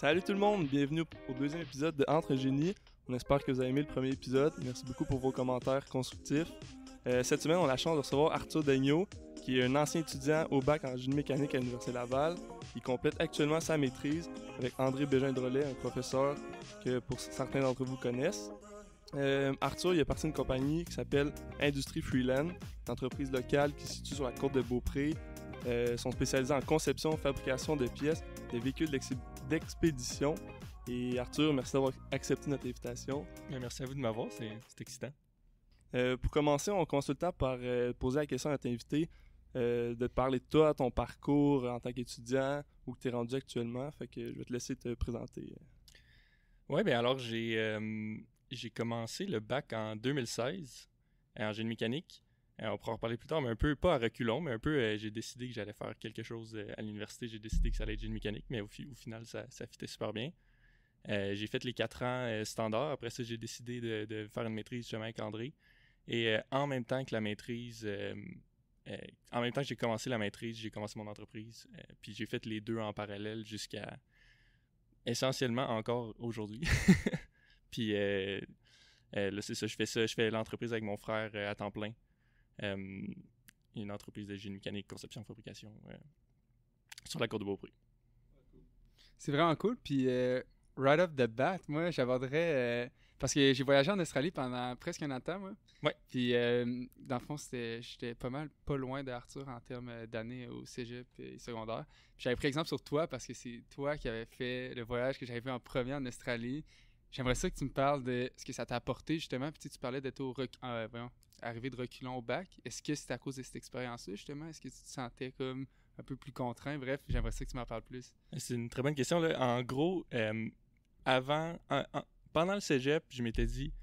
Salut tout le monde, bienvenue au deuxième épisode de Entre Génie. On espère que vous avez aimé le premier épisode. Merci beaucoup pour vos commentaires constructifs. Cette semaine, on a la chance de recevoir Arthur Daigneault, qui est un ancien étudiant au bac en génie mécanique à l'Université Laval. Il complète actuellement sa maîtrise avec André Bégin-Drolet, un professeur que pour certains d'entre vous connaissent. Arthur, il est parti d'une compagnie qui s'appelle Industrie Freeland, une entreprise locale qui se situe sur la côte de Beaupré. Ils sont spécialisés en conception, fabrication de pièces, de véhicules d'expédition. Et Arthur, merci d'avoir accepté notre invitation. Merci à vous de m'avoir, c'est excitant. Pour commencer, on commence tout le temps par poser la question à notre invité, de te parler de toi, ton parcours en tant qu'étudiant, où tu es rendu actuellement. Fait que je vais te laisser te présenter. Oui, bien alors j'ai commencé le bac en 2016 en génie mécanique. On pourra en reparler plus tard, mais un peu, pas à reculons, mais un peu, j'ai décidé que j'allais faire quelque chose à l'université. J'ai décidé que ça allait être génie mécanique, mais au final, ça fitait super bien. J'ai fait les 4 ans standard. Après ça, j'ai décidé de faire une maîtrise justement avec André. Et en même temps que la maîtrise, en même temps que j'ai commencé la maîtrise, j'ai commencé mon entreprise. Puis j'ai fait les deux en parallèle jusqu'à essentiellement encore aujourd'hui. Puis là, c'est ça, je fais l'entreprise avec mon frère à temps plein. Une entreprise de génie mécanique, conception, fabrication sur la côte de Beaupré. C'est vraiment cool. Puis, right off the bat, moi, j'aborderais... parce que j'ai voyagé en Australie pendant presque un an de temps, moi. Ouais. Puis, dans le fond, j'étais pas loin d'Arthur en termes d'années au cégep et secondaire. Puis j'avais pris exemple sur toi parce que c'est toi qui avais fait le voyage que j'avais fait en premier en Australie. J'aimerais ça que tu me parles de ce que ça t'a apporté, justement. Puis tu parlais d'être arrivé de reculons au bac. Est-ce que c'est à cause de cette expérience-là, justement? Est-ce que tu te sentais comme un peu plus contraint? Bref, j'aimerais ça que tu m'en parles plus. C'est une très bonne question, là. En gros, pendant le cégep, je m'étais dit,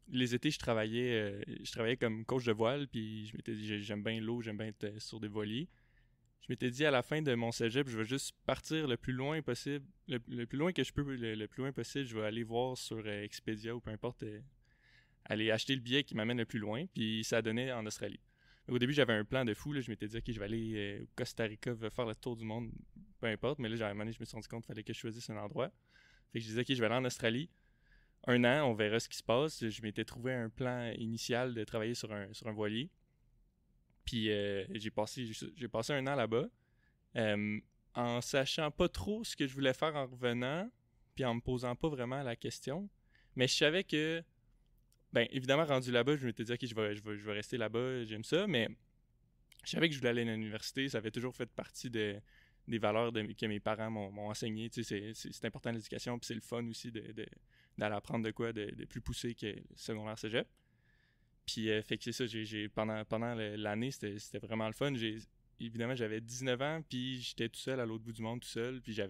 les étés, je travaillais comme coach de voile, puis je m'étais dit, j'aime bien l'eau, j'aime bien être sur des voiliers. Je m'étais dit, à la fin de mon cégep, je vais juste partir le plus loin possible, le plus loin que je peux, le plus loin possible, je vais aller voir sur Expedia ou peu importe, aller acheter le billet qui m'amène le plus loin, puis ça donnait en Australie. Au début, j'avais un plan de fou, là, je m'étais dit, ok, je vais aller au Costa Rica, faire le tour du monde, peu importe, mais là, à un moment donné, je me suis rendu compte qu'il fallait que je choisisse un endroit. Fait que je disais, ok, je vais aller en Australie. Un an, on verra ce qui se passe. Je m'étais trouvé un plan initial de travailler sur un voilier. Puis j'ai passé un an là-bas, en sachant pas trop ce que je voulais faire en revenant, puis en me posant pas vraiment la question. Mais je savais que, ben évidemment, rendu là-bas, je m'étais dit, ok, je vais rester là-bas, j'aime ça, mais je savais que je voulais aller à l'université. Ça avait toujours fait partie des valeurs que mes parents m'ont enseigné. Tu sais, c'est important l'éducation, puis c'est le fun aussi d'aller apprendre de quoi de plus poussé que le secondaire cégep. Puis, fait que c'est ça, pendant l'année, c'était vraiment le fun. Évidemment, j'avais 19 ans, puis j'étais tout seul à l'autre bout du monde, tout seul. Puis je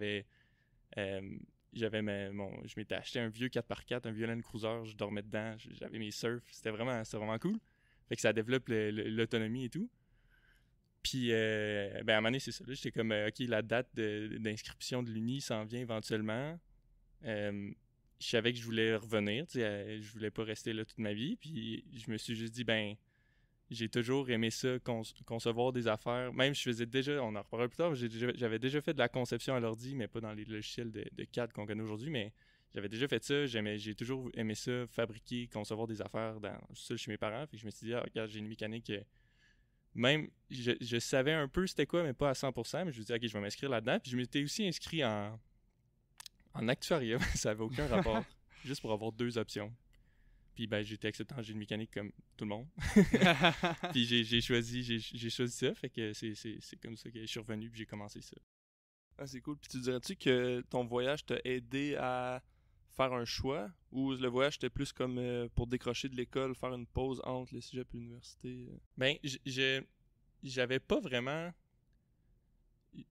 m'étais acheté un vieux 4x4, un vieux Land Cruiser, je dormais dedans, j'avais mes surfs, c'était vraiment cool. Fait que ça développe l'autonomie et tout. Puis, à un moment donné, c'est ça. Là, j'étais comme, OK, la date d'inscription de l'Uni s'en vient éventuellement. Je savais que je voulais revenir, tu sais, je voulais pas rester là toute ma vie, puis je me suis juste dit, ben, j'ai toujours aimé ça, concevoir des affaires, même je faisais déjà, on en reparlera plus tard, j'avais déjà fait de la conception à l'ordi, mais pas dans les logiciels de CAD qu'on connaît aujourd'hui, mais j'avais déjà fait ça, j'ai toujours aimé ça, fabriquer, concevoir des affaires seul chez mes parents, puis je me suis dit, regarde, j'ai une mécanique, même, je savais un peu c'était quoi, mais pas à 100%, mais je me suis dit, ok, je vais m'inscrire là-dedans, puis je m'étais aussi inscrit en actuariat, ça n'avait aucun rapport. Juste pour avoir 2 options. Puis ben j'ai été accepté en génie mécanique comme tout le monde. Puis j'ai choisi ça, fait que c'est comme ça que je suis revenu puis j'ai commencé ça. Ah, c'est cool. Puis tu dirais-tu que ton voyage t'a aidé à faire un choix, ou le voyage était plus comme pour décrocher de l'école, faire une pause entre le cégep et l'université? Ben, j'avais pas vraiment...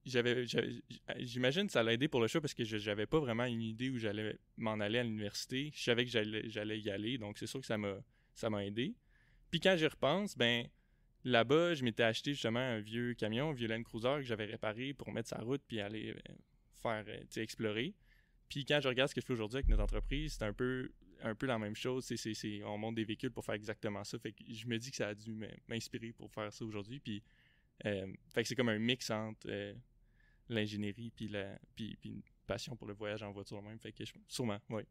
J'imagine que ça l'a aidé pour le choix parce que j'avais pas vraiment une idée où j'allais m'en aller à l'université. Je savais que j'allais y aller, donc c'est sûr que ça m'a aidé. Puis quand j'y repense, ben là-bas, je m'étais acheté justement un vieux camion, un vieux Land Cruiser que j'avais réparé pour mettre sa route puis aller faire, explorer. Puis quand je regarde ce que je fais aujourd'hui avec notre entreprise, c'est un peu la même chose. On monte des véhicules pour faire exactement ça. Fait que je me dis que ça a dû m'inspirer pour faire ça aujourd'hui. Puis fait que c'est comme un mix entre l'ingénierie puis passion pour le voyage en voiture même. Fait que sûrement, oui.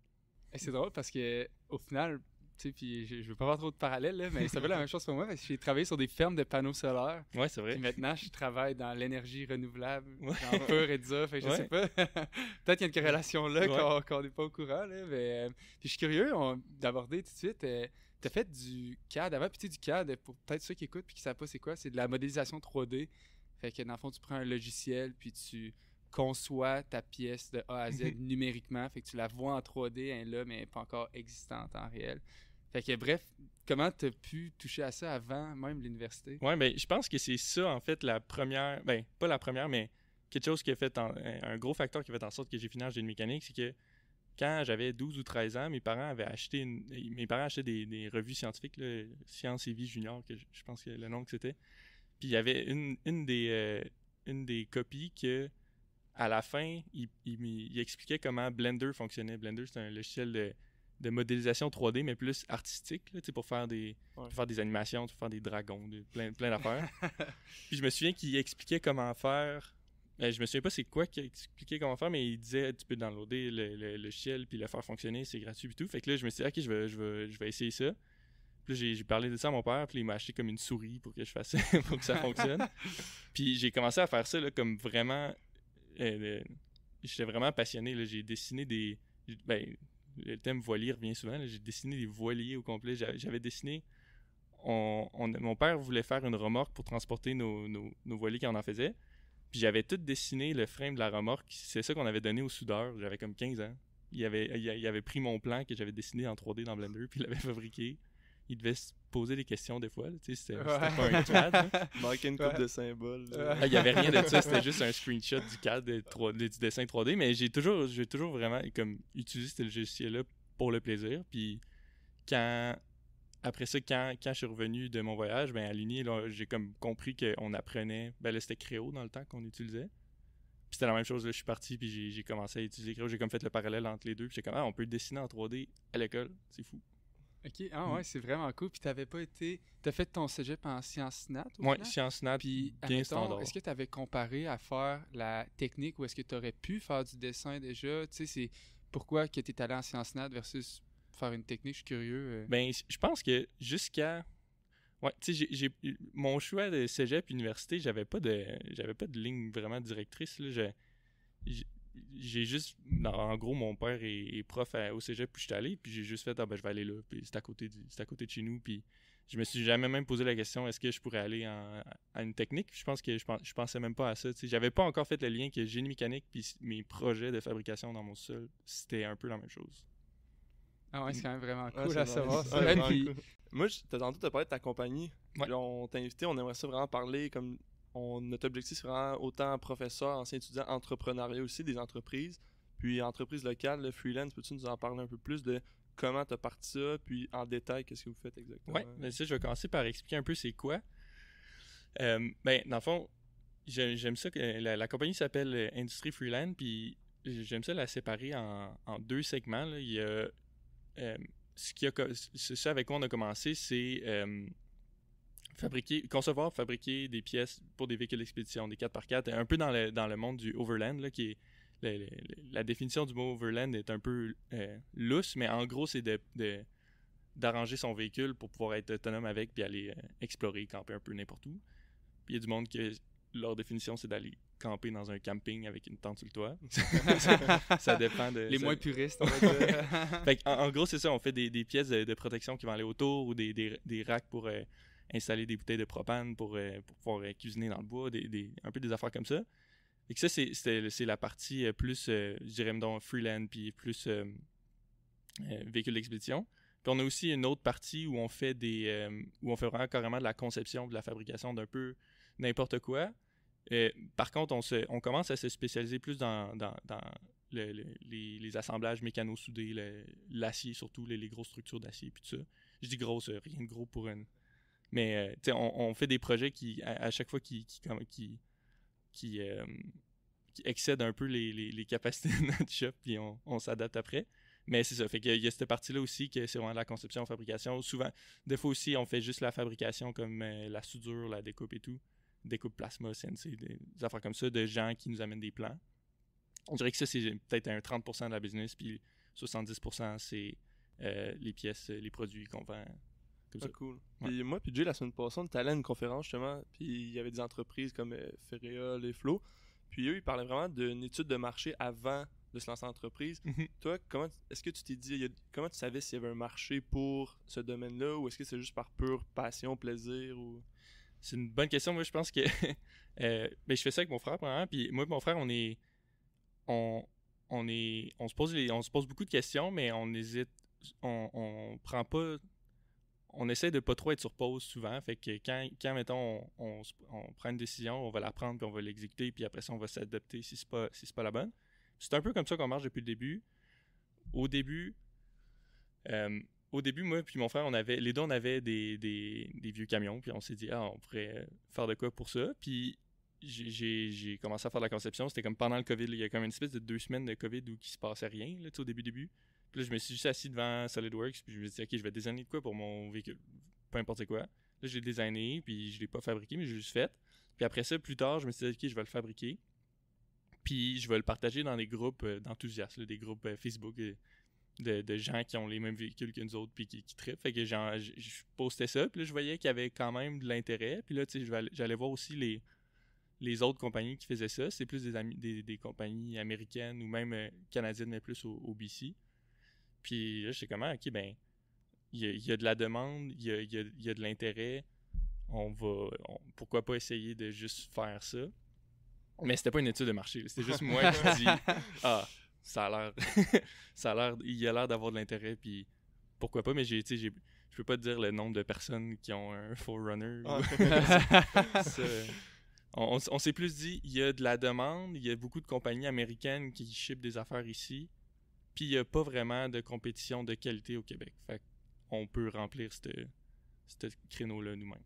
Et c'est drôle parce que au final, tu sais, puis je veux pas avoir trop de parallèles, là, mais ça fait la même chose pour moi parce que j'ai travaillé sur des fermes de panneaux solaires. Ouais, c'est vrai. Puis maintenant, je travaille dans l'énergie renouvelable, Ouais. genre pure et dure. Fait que je sais pas. Peut-être qu'il y a une corrélation là qu'on n'est pas au courant, là. Mais, puis je suis curieux d'aborder tout de suite. T'as fait du CAD avant, puis tu sais, du CAD, pour peut-être ceux qui écoutent puis qui savent pas c'est quoi, c'est de la modélisation 3D. Fait que dans le fond, tu prends un logiciel, puis tu conçois ta pièce de A à Z numériquement. Fait que tu la vois en 3D, elle est là, mais elle n'est pas encore existante en réel. Fait que bref, comment t'as pu toucher à ça avant même l'université? Ouais, ben je pense que c'est ça, en fait, la première... Ben, pas la première, mais quelque chose qui a fait... un gros facteur qui a fait en sorte que j'ai fini en génie mécanique, c'est que quand j'avais 12 ou 13 ans, mes parents achetaient des revues scientifiques, là, Science et Vie Junior, que je pense que le nom que c'était. Puis il y avait une des copies que, à la fin, il expliquait comment Blender fonctionnait. Blender, c'est un logiciel de modélisation 3D, mais plus artistique, là, pour faire des animations, pour faire des dragons, plein d'affaires. Puis je me souviens qu'il expliquait comment faire. Je me souviens pas c'est quoi qu'il expliquait comment faire, mais il disait tu peux downloader le logiciel puis le faire fonctionner, c'est gratuit et tout. Fait que là, je me suis dit, ok, je vais essayer ça. Puis là, j'ai parlé de ça à mon père, puis il m'a acheté comme une souris pour que je fasse pour que ça fonctionne. Puis j'ai commencé à faire ça là, comme vraiment. J'étais vraiment passionné. Là. J'ai dessiné des. Ben, le thème voilier revient souvent. Là. J'ai dessiné des voiliers au complet. J'avais dessiné. Mon père voulait faire une remorque pour transporter nos voiliers quand on en faisait. Puis j'avais tout dessiné le frame de la remorque. C'est ça qu'on avait donné au soudeur. J'avais comme 15 ans. Il avait pris mon plan que j'avais dessiné en 3D dans Blender, puis il l'avait fabriqué. Il devait se poser des questions des fois. C'était pas un CAD. Hein. Manquait une coupe de symboles. Il n'y avait rien de ça. C'était juste un screenshot du CAD, du dessin 3D. Mais j'ai toujours vraiment comme, utilisé ce logiciel-là pour le plaisir. Puis après ça, quand je suis revenu de mon voyage, ben à l'Uni, j'ai comme compris qu'on apprenait. Ben là, c'était Créo dans le temps qu'on utilisait. Puis c'était la même chose. Là, je suis parti, puis j'ai commencé à utiliser Créo. J'ai comme fait le parallèle entre les deux. Puis j'ai comme, on peut dessiner en 3D à l'école. C'est fou. Ok, ouais, c'est vraiment cool. Puis t'as fait ton cégep en sciences nat? Oui, sciences nat, puis bien standard. Est-ce que tu avais comparé à faire la technique ou est-ce que tu aurais pu faire du dessin déjà? Tu sais, c'est pourquoi que tu es allé en sciences nat versus faire une technique? Je suis curieux. Ben, je pense que jusqu'à... Ouais, tu sais, mon choix de cégep université, j'avais pas de ligne vraiment directrice, là. J'ai juste... En gros, mon père est prof au cégep, puis je suis allé, puis j'ai juste fait, je vais aller là, puis c'est à côté de chez nous, puis je me suis jamais même posé la question, est-ce que je pourrais aller à une technique? Je pense que je pensais même pas à ça, tu sais. J'avais pas encore fait le lien que génie mécanique, puis mes projets de fabrication dans mon sol, c'était un peu la même chose. Ah ouais, c'est quand même vraiment cool Ouais, à savoir ça. Ouais, Puis... cool. Moi, tantôt, tu as parlé de ta compagnie. Ouais. Puis on t'a invité, on aimerait ça vraiment parler comme... notre objectif, c'est vraiment autant professeur, ancien étudiant, entrepreneuriat aussi, des entreprises. Puis entreprise locale, le freelance, peux-tu nous en parler un peu plus de comment tu as parti ça, puis en détail, qu'est-ce que vous faites exactement? Oui, mais ça, je vais commencer par expliquer un peu c'est quoi. Ben, dans le fond, j'aime ça que la compagnie s'appelle Industrie Freeland, puis j'aime ça la séparer en deux segments. Là. Il y a ça avec quoi on a commencé, c'est concevoir, fabriquer des pièces pour des véhicules d'expédition, des 4x4, un peu dans le monde du overland, là, qui est la définition du mot overland est un peu lousse, mais en gros, c'est d'arranger son véhicule pour pouvoir être autonome avec puis aller explorer, camper un peu n'importe où. Puis il y a du monde que leur définition, c'est d'aller camper dans un camping avec une tente sur le toit. Ça dépend de... Les moins puristes, on va dire. Fait en gros, c'est ça. On fait des pièces de protection qui vont aller autour ou des racks pour installer des bouteilles de propane pour pouvoir cuisiner dans le bois, un peu des affaires comme ça. Et que ça, c'est la partie plus, je dirais, donc freeland, puis plus véhicule d'expédition. Puis on a aussi une autre partie où on fait où on fait vraiment carrément de la conception, de la fabrication d'un peu n'importe quoi. Par contre, on commence à se spécialiser plus dans les assemblages mécano-soudés, l'acier surtout, les grosses structures d'acier, puis tout ça. Je dis grosse, rien de gros pour une... Mais, tu sais, on fait des projets qui, à chaque fois, qui excèdent un peu les capacités de notre shop, puis on s'adapte après. Mais c'est ça, fait qu'il y a cette partie-là aussi, que c'est vraiment de la conception, fabrication. Souvent, des fois aussi, on fait juste la fabrication, comme la soudure, la découpe et tout. Découpe plasma, CNC, des affaires comme ça, de gens qui nous amènent des plans. Je dirais que ça, c'est peut-être un 30% de la business, puis 70%, c'est les pièces, les produits qu'on vend. Comme ça. Cool. Ouais. Puis moi, puis Jay, la semaine passée, on était allé à une conférence justement, puis il y avait des entreprises comme Ferrea, Les Flots. Puis eux, ils parlaient vraiment d'une étude de marché avant de se lancer en entreprise. Toi, est-ce que tu t'es dit, comment tu savais s'il y avait un marché pour ce domaine-là, ou est-ce que c'est juste par pure passion, plaisir ou... C'est une bonne question. Moi, je pense que ben, je fais ça avec mon frère, premièrement. Puis moi et mon frère, on se pose beaucoup de questions, mais on hésite. On prend pas. On essaie de pas trop être sur pause souvent. Fait que quand mettons, on prend une décision, on va la prendre puis on va l'exécuter. Puis après ça, on va s'adapter si c'est pas la bonne. C'est un peu comme ça qu'on marche depuis le début. Au début, moi puis mon frère, on avait des vieux camions, puis on s'est dit, on pourrait faire de quoi pour ça. Puis j'ai commencé à faire de la conception. C'était comme pendant le COVID. Il y a comme une espèce de 2 semaines de COVID où il se passait rien là, au début. Puis là, je me suis juste assis devant SolidWorks, puis je me suis dit, OK, je vais designer de quoi pour mon véhicule, peu importe quoi. Là, j'ai designé, puis je l'ai pas fabriqué, mais j'ai juste fait. Puis après ça, plus tard, je me suis dit, OK, je vais le fabriquer. Puis je vais le partager dans des groupes d'enthousiastes, là, des groupes Facebook de gens qui ont les mêmes véhicules que nous autres, puis qui trippent. Fait que je postais ça, puis là, je voyais qu'il y avait quand même de l'intérêt. Puis là, tu sais, j'allais voir aussi les autres compagnies qui faisaient ça. C'est plus des compagnies américaines ou même canadiennes, mais plus au BC. Puis là, j'étais comme, OK, ben, il y a de la demande, il y a de l'intérêt. Pourquoi pas essayer de juste faire ça? Mais c'était pas une étude de marché. C'était juste moi qui dis, ça a l'air, il a l'air d'avoir de l'intérêt, puis pourquoi pas? Mais je peux pas te dire le nombre de personnes qui ont un Forerunner. On s'est plus dit, il y a de la demande, il y a beaucoup de compagnies américaines qui shippent des affaires ici. Puis il n'y a pas vraiment de compétition de qualité au Québec. Fait qu'on peut remplir ce créneau-là nous-mêmes.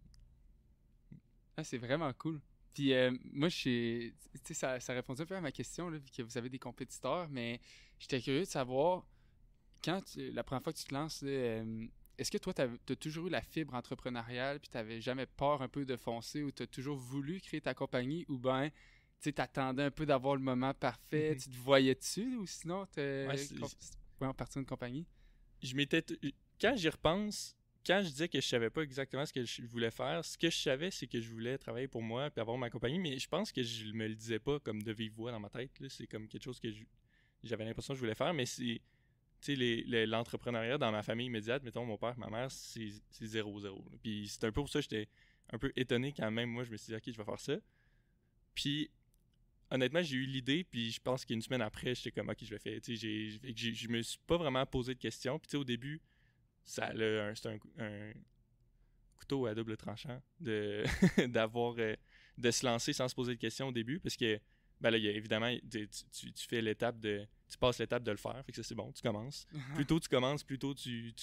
C'est vraiment cool. Puis moi, ça répondait un peu à ma question, là, vu que vous avez des compétiteurs, mais j'étais curieux de savoir, la première fois que tu te lances, là, est-ce que toi, t'as toujours eu la fibre entrepreneuriale, puis t'avais jamais peur un peu de foncer, ou t'as toujours voulu créer ta compagnie, ou ben tu t'attendais un peu d'avoir le moment parfait, tu te voyais dessus, ou sinon t'es en partie d'une compagnie? Quand j'y repense, quand je disais que je savais pas exactement ce que je voulais faire, ce que je savais, c'est que je voulais travailler pour moi puis avoir ma compagnie, mais je pense que je me le disais pas comme de vive voix dans ma tête. Là. C'est comme quelque chose que j'avais l'impression que je voulais faire, mais c'est... Tu sais, l'entrepreneuriat dans ma famille immédiate, mettons mon père, ma mère, c'est 0-0. Puis c'est un peu pour ça que j'étais un peu étonné quand même moi je me suis dit, OK, je vais faire ça. Puis honnêtement, j'ai eu l'idée, puis je pense qu'une semaine après, j'étais comme, OK, je le fais. Tu sais, je me suis pas vraiment posé de questions. Puis tu sais, au début, c'est un couteau à double tranchant de se lancer sans se poser de questions au début, parce que ben là, évidemment, tu fais l'étape tu passes l'étape de le faire, fait que ça c'est bon, tu commences. Plus tôt tu commences, plus tôt tu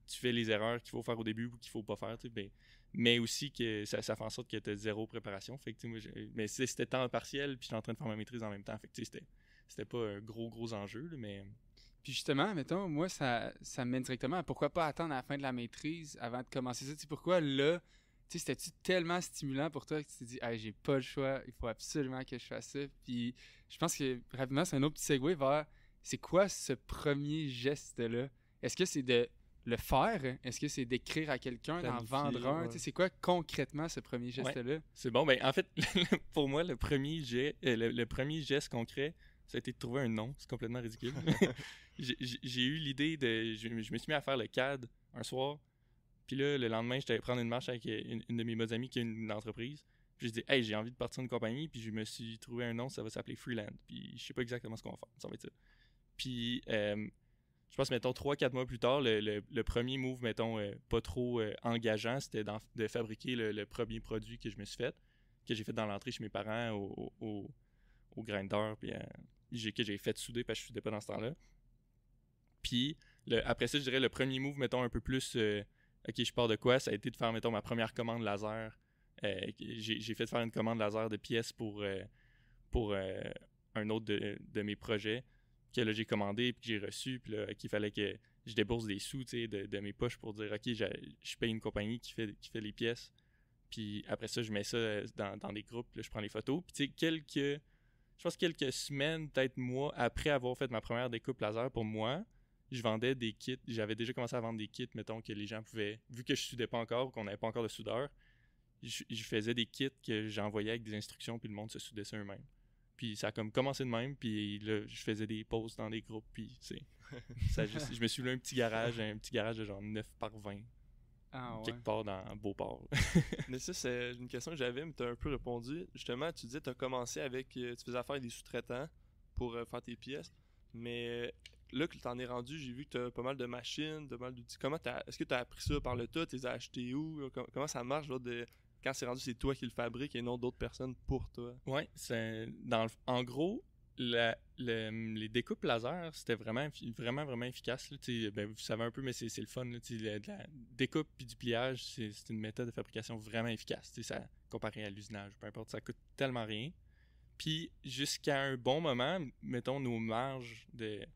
fais les erreurs qu'il faut faire au début ou qu'il faut pas faire, tu sais, mais aussi que ça fait en sorte que tu as zéro préparation. Fait que, mais c'était temps partiel, puis j'étais en train de faire ma maîtrise en même temps. Fait que c'était pas un gros enjeu, là, mais... Puis justement, mettons, moi, ça me mène directement à pourquoi pas attendre à la fin de la maîtrise avant de commencer ça. Tu sais, pourquoi là, tu sais, c'était-tu tellement stimulant pour toi que tu t'es dit, hey, j'ai pas le choix, il faut absolument que je fasse ça. Puis je pense que rapidement, c'est un autre petit segue vers c'est quoi ce premier geste-là? Est-ce que c'est de le faire? Est-ce que c'est d'écrire à quelqu'un, d'en vendre un? Ouais. C'est quoi concrètement ce premier geste-là? Ouais, c'est bon. Ben, en fait, pour moi, le premier geste concret, ça a été de trouver un nom. C'est complètement ridicule. J'ai eu l'idée je me suis mis à faire le CAD un soir. Puis là, le lendemain, j'étais allé prendre une marche avec une de mes bonnes amies qui a une entreprise. Puis j'ai dit, hey, j'ai envie de partir d'une compagnie. Puis je me suis trouvé un nom, ça va s'appeler Freeland. Puis je sais pas exactement ce qu'on va faire. Ça va être ça. Puis je pense, mettons, 3-4 mois plus tard, le premier move, mettons, pas trop engageant, c'était de fabriquer le premier produit que je me suis fait, que j'ai fait dans l'entrée chez mes parents au grinder, puis que j'ai fait souder parce que je soudais pas dans ce temps-là. Puis après ça, je dirais le premier move, mettons, un peu plus OK, je pars de quoi? Ça a été de faire, mettons, ma première commande laser. J'ai fait faire une commande laser de pièces pour un autre de mes projets que là, j'ai commandé puis que j'ai reçu. Puis là, qu'il fallait que je débourse des sous, tu sais, de mes poches pour dire OK, je paye une compagnie qui fait les pièces. Puis après ça, je mets ça dans des groupes. Là, je prends les photos. Puis tu sais, je pense quelques semaines, peut-être mois, après avoir fait ma première découpe laser pour moi, je vendais des kits. J'avais déjà commencé à vendre des kits, mettons, que les gens pouvaient... Vu que je soudais pas encore, qu'on n'avait pas encore de soudeur, je faisais des kits que j'envoyais avec des instructions, puis le monde se soudait ça eux-mêmes. Puis ça a comme commencé de même, puis là, je faisais des posts dans des groupes, puis je me suis loué un petit garage de genre 9 par 20, quelque part dans Beauport. Mais ça, c'est une question que j'avais, mais tu as un peu répondu. Justement, tu disais que tu as commencé avec... tu faisais affaire avec des sous-traitants pour faire tes pièces, mais là que tu en es rendu, j'ai vu que tu as pas mal de machines, pas mal d'outils. Est-ce que tu as appris ça par le tas? Tu les as achetés où? Comment ça marche, là, quand c'est rendu, c'est toi qui le fabriques et non d'autres personnes pour toi? Ouais, en gros, les découpes laser, c'était vraiment efficace. Là, vous savez un peu, mais c'est le fun. Là, de la découpe puis du pliage, c'est une méthode de fabrication vraiment efficace. Ça, comparé à l'usinage, peu importe, ça coûte tellement rien. Puis jusqu'à un bon moment, mettons nos marges de...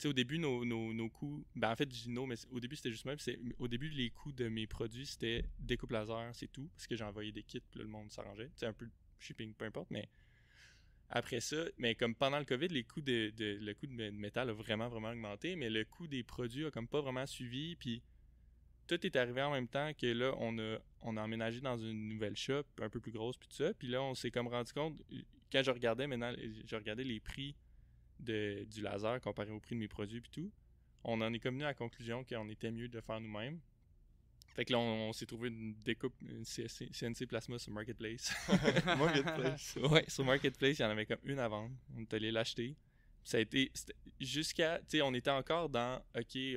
au début, nos coûts... Ben en fait, je dis non, mais au début, c'était juste moi. Au début, les coûts de mes produits, c'était découpe laser, c'est tout. Parce que j'ai envoyé des kits, puis là, le monde s'arrangeait. Un peu de shipping, peu importe, mais... Après ça, mais comme pendant le COVID, le coût de métal a vraiment, vraiment augmenté, mais le coût des produits a comme pas vraiment suivi, puis tout est arrivé en même temps que là, on a emménagé dans une nouvelle shop un peu plus grosse, puis tout ça, puis là, on s'est comme rendu compte, quand je regardais les prix du laser comparé au prix de mes produits, puis tout, on en est comme venu à la conclusion qu'on était mieux de le faire nous-mêmes. Fait que là, on s'est trouvé une découpe, une CNC Plasma sur Marketplace. Marketplace. Ouais, sur Marketplace, il y en avait comme une à vendre. On est allé l'acheter. Ça a été jusqu'à... Tu sais, on était encore dans... OK, tu sais,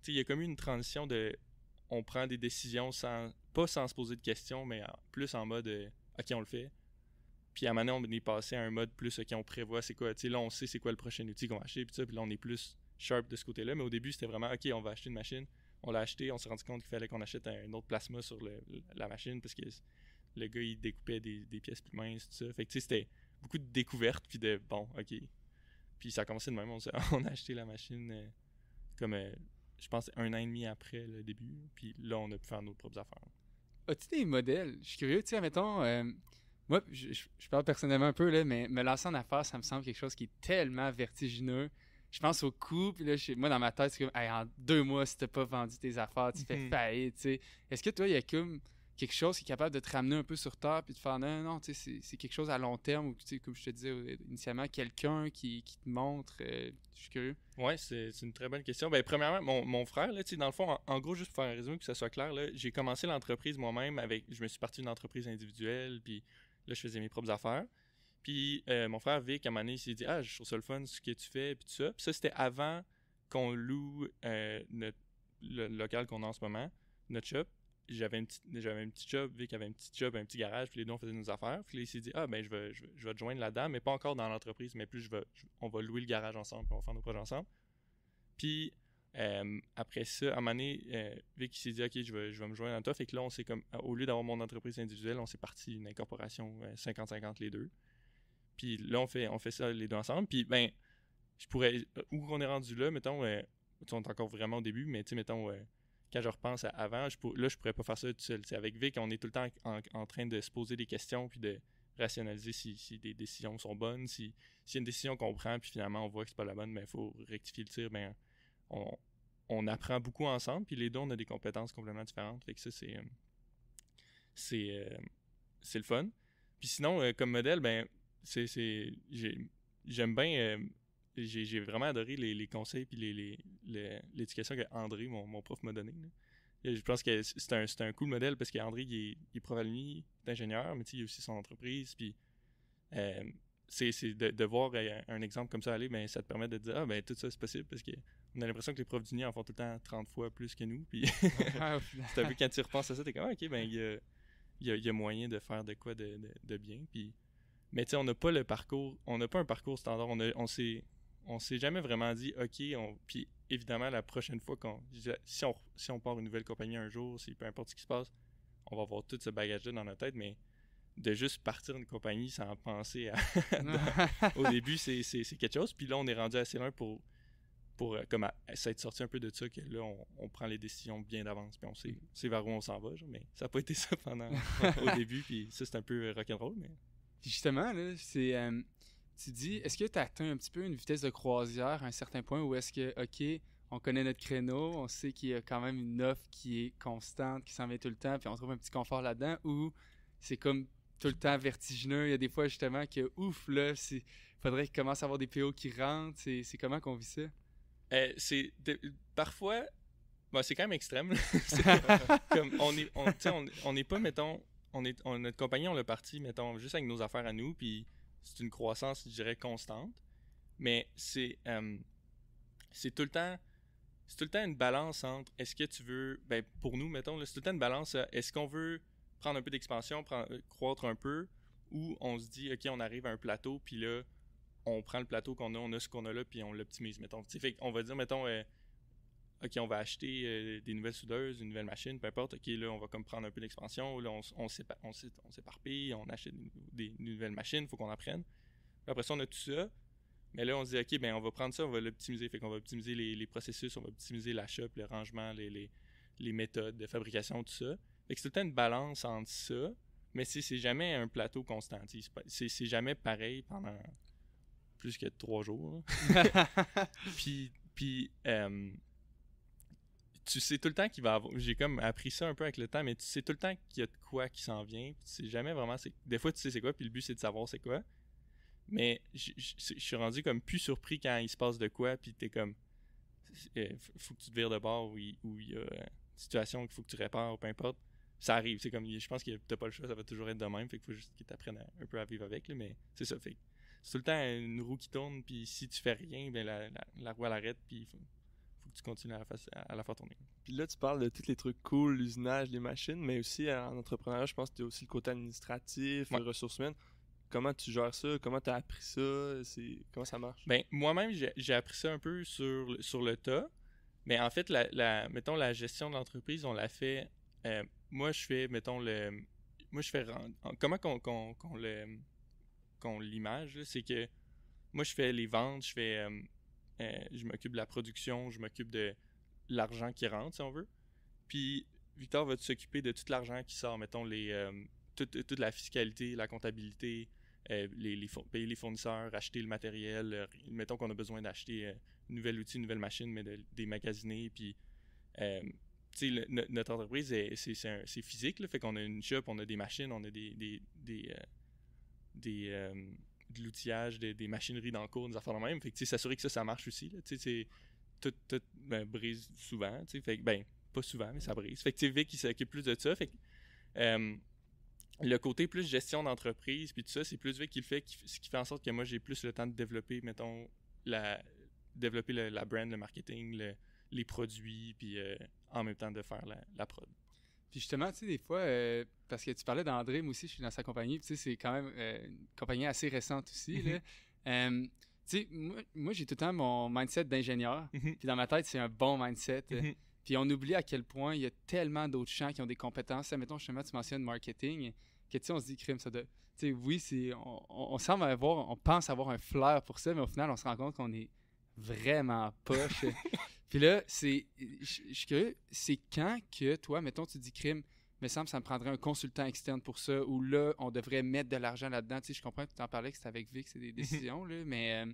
il y a comme eu une transition de... On prend des décisions pas sans se poser de questions, mais plus en mode... OK, on le fait. Puis à un moment donné, on est passé à un mode plus... OK, on prévoit c'est quoi... Tu sais, là, on sait c'est quoi le prochain outil qu'on va acheter, puis ça. Puis là, on est plus sharp de ce côté-là. Mais au début, c'était vraiment... OK, on va acheter une machine. On l'a acheté, on s'est rendu compte qu'il fallait qu'on achète un autre plasma sur la machine parce que le gars, il découpait des pièces plus minces, tout ça. Fait que, tu sais, c'était beaucoup de découvertes, puis de, bon, OK. Puis ça a commencé de même. On a acheté la machine je pense, 1 an et demi après le début. Puis là, on a pu faire nos propres affaires. As-tu des modèles? Je suis curieux, tu sais, mettons... moi, je parle personnellement un peu, là, mais me lancer en affaires, ça me semble quelque chose qui est tellement vertigineux. Je pense au coût, puis là, moi, dans ma tête, c'est comme, hey, en 2 mois, si t'as pas vendu tes affaires, tu fais faillite, tu sais. Est-ce que toi, il y a comme quelque chose qui est capable de te ramener un peu sur terre, puis de faire, non, tu sais, c'est quelque chose à long terme, ou, tu sais, comme je te disais initialement, quelqu'un qui te montre, je suis curieux. Ouais, c'est une très bonne question. Ben, premièrement, mon frère, là, tu sais, dans le fond, en gros, juste pour faire un résumé, que ça soit clair, là, j'ai commencé l'entreprise moi-même je me suis parti d'une entreprise individuelle, puis là, je faisais mes propres affaires. Puis mon frère Vic, à un moment donné, il s'est dit « Ah, je trouve ça le fun, ce que tu fais, puis tout ça. » Puis ça, c'était avant qu'on loue le local qu'on a en ce moment, notre shop. J'avais un petit job, Vic avait un petit job, un petit garage, puis les deux, on faisait nos affaires. Puis là, il s'est dit « Ah, ben, je vais te joindre là-dedans, mais pas encore dans l'entreprise, mais plus on va louer le garage ensemble, puis on va faire nos projets ensemble. » Puis après ça, à un moment donné, Vic, il s'est dit « Ok, je vais me joindre dans toi. » Fait que là, on s'est comme, au lieu d'avoir mon entreprise individuelle, on s'est parti une incorporation 50-50 les deux. Puis là, on fait ça les deux ensemble. Puis, ben, où on est rendu là, mettons, on est encore vraiment au début, mais tu sais, mettons, quand je repense à avant, je pourrais pas faire ça tout seul. T'sais, avec Vic, on est tout le temps en train de se poser des questions, puis de rationaliser si des décisions sont bonnes. S'il y a une décision qu'on prend, puis finalement, on voit que c'est pas la bonne, ben, il faut rectifier le tir. Ben, on apprend beaucoup ensemble, puis les deux, on a des compétences complètement différentes. Fait que ça, c'est le fun. Puis sinon, comme modèle, ben, j'aime bien, j'ai vraiment adoré les conseils puis l'éducation que André, mon prof, m'a donné. Je pense que c'est un cool modèle parce qu'André, il est prof à l'Uni, il est ingénieur, mais il a aussi son entreprise. Puis c'est de voir un exemple comme ça aller, ben, ça te permet de te dire, ah, ben, tout ça, c'est possible parce qu'on a l'impression que les profs d'Uni en font tout le temps 30 fois plus que nous. Puis c'est un peu quand tu repenses à ça, t'es comme, ah, ok, ben, il y a moyen de faire de quoi de bien. Puis mais tu sais, on n'a pas un parcours standard. On s'est jamais vraiment dit, OK, puis évidemment, la prochaine fois si on part une nouvelle compagnie un jour, peu importe ce qui se passe, on va avoir tout ce bagage-là dans notre tête, mais de juste partir une compagnie sans penser au début, c'est quelque chose. Puis là, on est rendu assez loin pour comme s'être sorti un peu de ça, que là, on prend les décisions bien d'avance, puis on sait vers où on s'en va, genre, mais ça n'a pas été ça au début, puis ça, c'est un peu rock'n'roll, mais... Puis justement, là, tu dis, est-ce que tu as atteint un petit peu une vitesse de croisière à un certain point où est-ce que, OK, on connaît notre créneau, on sait qu'il y a quand même une offre qui est constante, qui s'en vient tout le temps, puis on trouve un petit confort là-dedans, ou c'est comme tout le temps vertigineux, il y a des fois justement que, ouf, là, faudrait qu'il commence à avoir des PO qui rentrent, c'est comment qu'on vit ça? Parfois, c'est quand même extrême. Comme on n'est pas, mettons, notre compagnie, on l'a parti, mettons, juste avec nos affaires à nous, puis c'est une croissance, je dirais, constante. Mais c'est tout le temps une balance entre est-ce que tu veux, pour nous, mettons, là, c'est tout le temps une balance, est-ce qu'on veut prendre un peu d'expansion, croître un peu, ou on se dit, OK, on arrive à un plateau, puis là, on prend le plateau qu'on a, on a ce qu'on a là, puis on l'optimise, mettons. Fait on va dire, mettons, OK, on va acheter des nouvelles soudeuses, une nouvelle machine, peu importe. OK, là, on va comme prendre un peu d'expansion. Là, on s'éparpille, on achète des nouvelles machines, il faut qu'on apprenne. Puis après ça, on a tout ça. Mais là, on se dit, OK, on va prendre ça, on va l'optimiser. Fait qu'on va optimiser les processus, on va optimiser l'achat, le rangement, les méthodes de fabrication, tout ça. Fait que c'est tout le temps une balance entre ça, mais c'est jamais un plateau constant. C'est jamais pareil pendant plus que 3 jours. Puis tu sais tout le temps qu'il va avoir. J'ai comme appris ça un peu avec le temps, mais tu sais tout le temps qu'il y a de quoi qui s'en vient. Puis tu sais jamais vraiment. Des fois, tu sais c'est quoi, puis le but c'est de savoir c'est quoi. Mais je suis rendu comme plus surpris quand il se passe de quoi, puis t'es comme. Faut que tu te vires de bord où il y a une situation qu'il faut que tu répares, ou peu importe. Ça arrive. C'est comme. Je pense que t'as pas le choix, ça va toujours être de même. Fait qu'il faut juste que t'apprennes un peu à vivre avec. Là, mais c'est ça. Fait c'est tout le temps une roue qui tourne, puis si tu fais rien, la roue elle arrête, puis il faut que tu continues à la faire tourner. Puis là, tu parles de tous les trucs cool, l'usinage, les machines, mais aussi en entrepreneuriat, je pense que tu as aussi le côté administratif, les ressources humaines. Comment tu gères ça? Comment tu as appris ça? Comment ça marche? Moi-même, j'ai appris ça un peu sur le tas. Mais en fait, mettons, la gestion de l'entreprise, on l'a fait... moi, je fais, mettons, comment qu'on l'image, c'est que moi, je fais les ventes, je m'occupe de la production, je m'occupe de l'argent qui rentre, si on veut. Puis Victor va s'occuper de tout l'argent qui sort, mettons, toute la fiscalité, la comptabilité, payer les fournisseurs, acheter le matériel. Mettons qu'on a besoin d'acheter un nouvel outil, une nouvelle machine, mais des magasiner. Puis, notre entreprise, c'est physique, là, fait qu'on a une shop, on a des machines, on a de l'outillage, des machineries dans le cours, des affaires de même. Fait que s'assurer que ça marche aussi. Là, tout brise souvent. Fait que, pas souvent, mais ça brise. Fait que Vic, il s'occupe plus de ça. Fait que le côté plus gestion d'entreprise, puis tout ça, c'est plus Vic qui le fait, ce qui fait en sorte que moi, j'ai plus le temps de développer, mettons, développer la brand, le marketing, les produits, puis en même temps de faire la prod. Puis justement, tu sais, des fois, parce que tu parlais d'André, moi aussi, je suis dans sa compagnie, puis tu sais, c'est quand même une compagnie assez récente aussi, là. Tu sais, moi, j'ai tout le temps mon mindset d'ingénieur, puis dans ma tête, c'est un bon mindset. Puis on oublie à quel point il y a tellement d'autres champs qui ont des compétences. Mettons, justement, tu mentionnes marketing, que tu sais, on se dit, crime, ça doit... Tu sais, oui, on semble on pense avoir un flair pour ça, mais au final, on se rend compte qu'on est vraiment poche. Puis là, je suis curieux, c'est quand que toi, mettons, tu dis crime, me semble que ça me prendrait un consultant externe pour ça, ou là, on devrait mettre de l'argent là-dedans. Tu sais, je comprends que tu en parlais, que c'est avec Vic, c'est des décisions, là, mais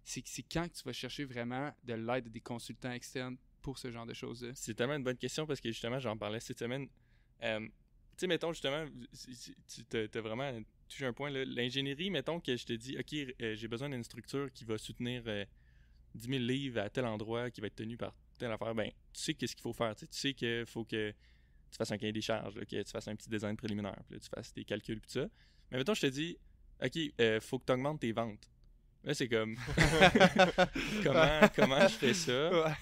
c'est quand que tu vas chercher vraiment de l'aide des consultants externes pour ce genre de choses-là? C'est tellement une bonne question parce que justement, j'en parlais cette semaine. Tu sais, mettons, justement, tu as vraiment touché un point. Là. L'ingénierie, mettons que je te dis, OK, j'ai besoin d'une structure qui va soutenir 10 000 livres à tel endroit, qui va être tenu par telle affaire. Tu sais qu'est-ce qu'il faut faire. Tu sais qu'il faut que tu fasses un cahier des charges, là, que tu fasses un petit design préliminaire, puis là, tu fasses des calculs, puis tout ça. Mais mettons, je te dis, OK, faut que tu augmentes tes ventes. Là, c'est comme, comment je fais ça?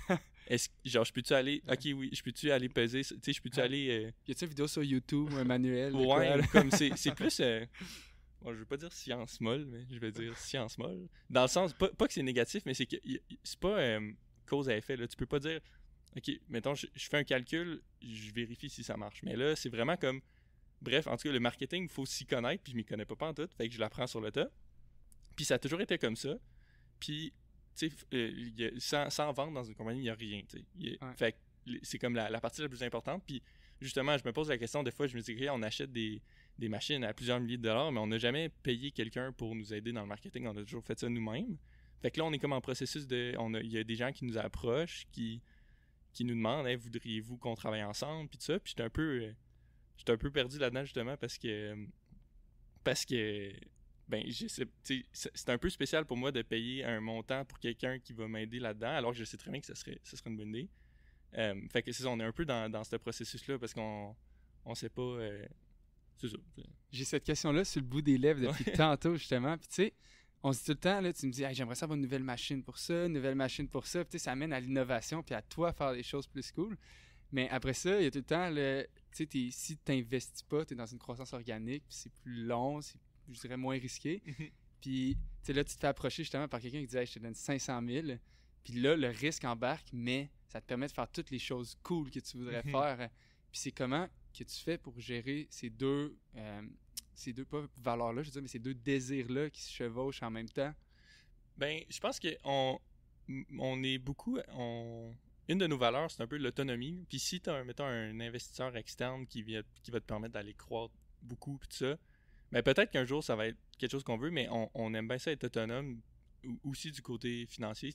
Genre, je peux-tu aller... OK, oui, je peux-tu aller peser... Tu sais, je peux-tu aller... Y a-t-il une vidéo sur YouTube ou un manuel? Ouais, comme c'est plus... Bon, je veux pas dire science molle, mais je vais dire science molle. Dans le sens... Pas que c'est négatif, mais c'est que c'est pas cause à effet. Là. Tu peux pas dire... OK, mettons, je fais un calcul, je vérifie si ça marche. Mais là, c'est vraiment comme... Bref, en tout cas, le marketing, il faut s'y connaître, puis je m'y connais pas en tout. Fait que je l'apprends sur le tas. Puis ça a toujours été comme ça. Puis... tu sais, sans vendre dans une compagnie, il n'y a rien. Fait que c'est comme la partie la plus importante. Puis justement, je me pose la question, des fois, je me dis, okay, on achète des des machines à plusieurs milliers de dollars, mais on n'a jamais payé quelqu'un pour nous aider dans le marketing. On a toujours fait ça nous-mêmes. Fait que là, on est comme en processus de... Il y a des gens qui nous approchent, qui nous demandent hey, « Voudriez-vous qu'on travaille ensemble? » Puis tout ça. Puis j'étais un peu perdu là-dedans, justement, parce que ben, c'est un peu spécial pour moi de payer un montant pour quelqu'un qui va m'aider là-dedans, alors que je sais très bien que ce serait une bonne idée. Fait que c'est ça, on est un peu dans ce processus-là parce qu'on sait pas... c'est ça. J'ai cette question-là sur le bout des lèvres depuis tantôt, justement. Puis tu sais, on se dit tout le temps, là, tu me dis hey, j'aimerais ça avoir une nouvelle machine pour ça, une nouvelle machine pour ça. Puis ça amène à l'innovation puis à toi faire des choses plus cool. Mais après ça, il y a tout le temps, tu sais, si tu n'investis pas, tu es dans une croissance organique, puis c'est plus long, c'est, je dirais, moins risqué. Puis, tu sais, là, tu te fais approcher justement par quelqu'un qui dit hey, je te donne 500 000. Puis là, le risque embarque, mais ça te permet de faire toutes les choses cool que tu voudrais faire. Puis c'est comment que tu fais pour gérer ces deux pas valeurs-là, je veux dire, mais ces deux désirs-là qui se chevauchent en même temps? Ben, je pense qu'on est beaucoup... Une de nos valeurs, c'est un peu l'autonomie. Puis si tu as, mettons, un investisseur externe qui va te permettre d'aller croître beaucoup, puis tout ça, ben peut-être qu'un jour, ça va être quelque chose qu'on veut, mais on aime bien ça être autonome aussi du côté financier.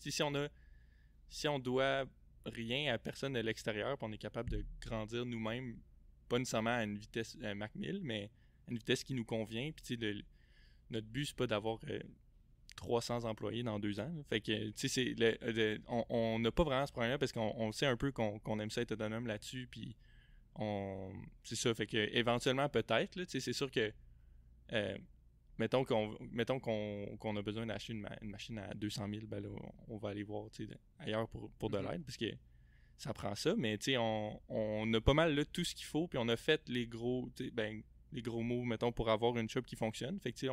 Si on doit rien à personne de l'extérieur, puis on est capable de grandir nous-mêmes, pas nécessairement à une vitesse Mach 1000, mais à une vitesse qui nous convient. Puis notre but, c'est pas d'avoir 300 employés dans 2 ans. Là. Fait que, tu sais, on n'a pas vraiment ce problème-là parce qu'on sait un peu qu'on aime ça être autonome là-dessus. Puis, c'est ça. Fait que, éventuellement, peut-être, là, tu sais, c'est sûr que, mettons qu'on a besoin d'acheter une machine à 200 000, ben là, on va aller voir, tu sais, ailleurs pour de l'aide parce que ça prend ça. Mais, tu sais, on a pas mal, là, tout ce qu'il faut. Puis, on a fait les gros moves, mettons, pour avoir une shop qui fonctionne. Fait que, tu sais,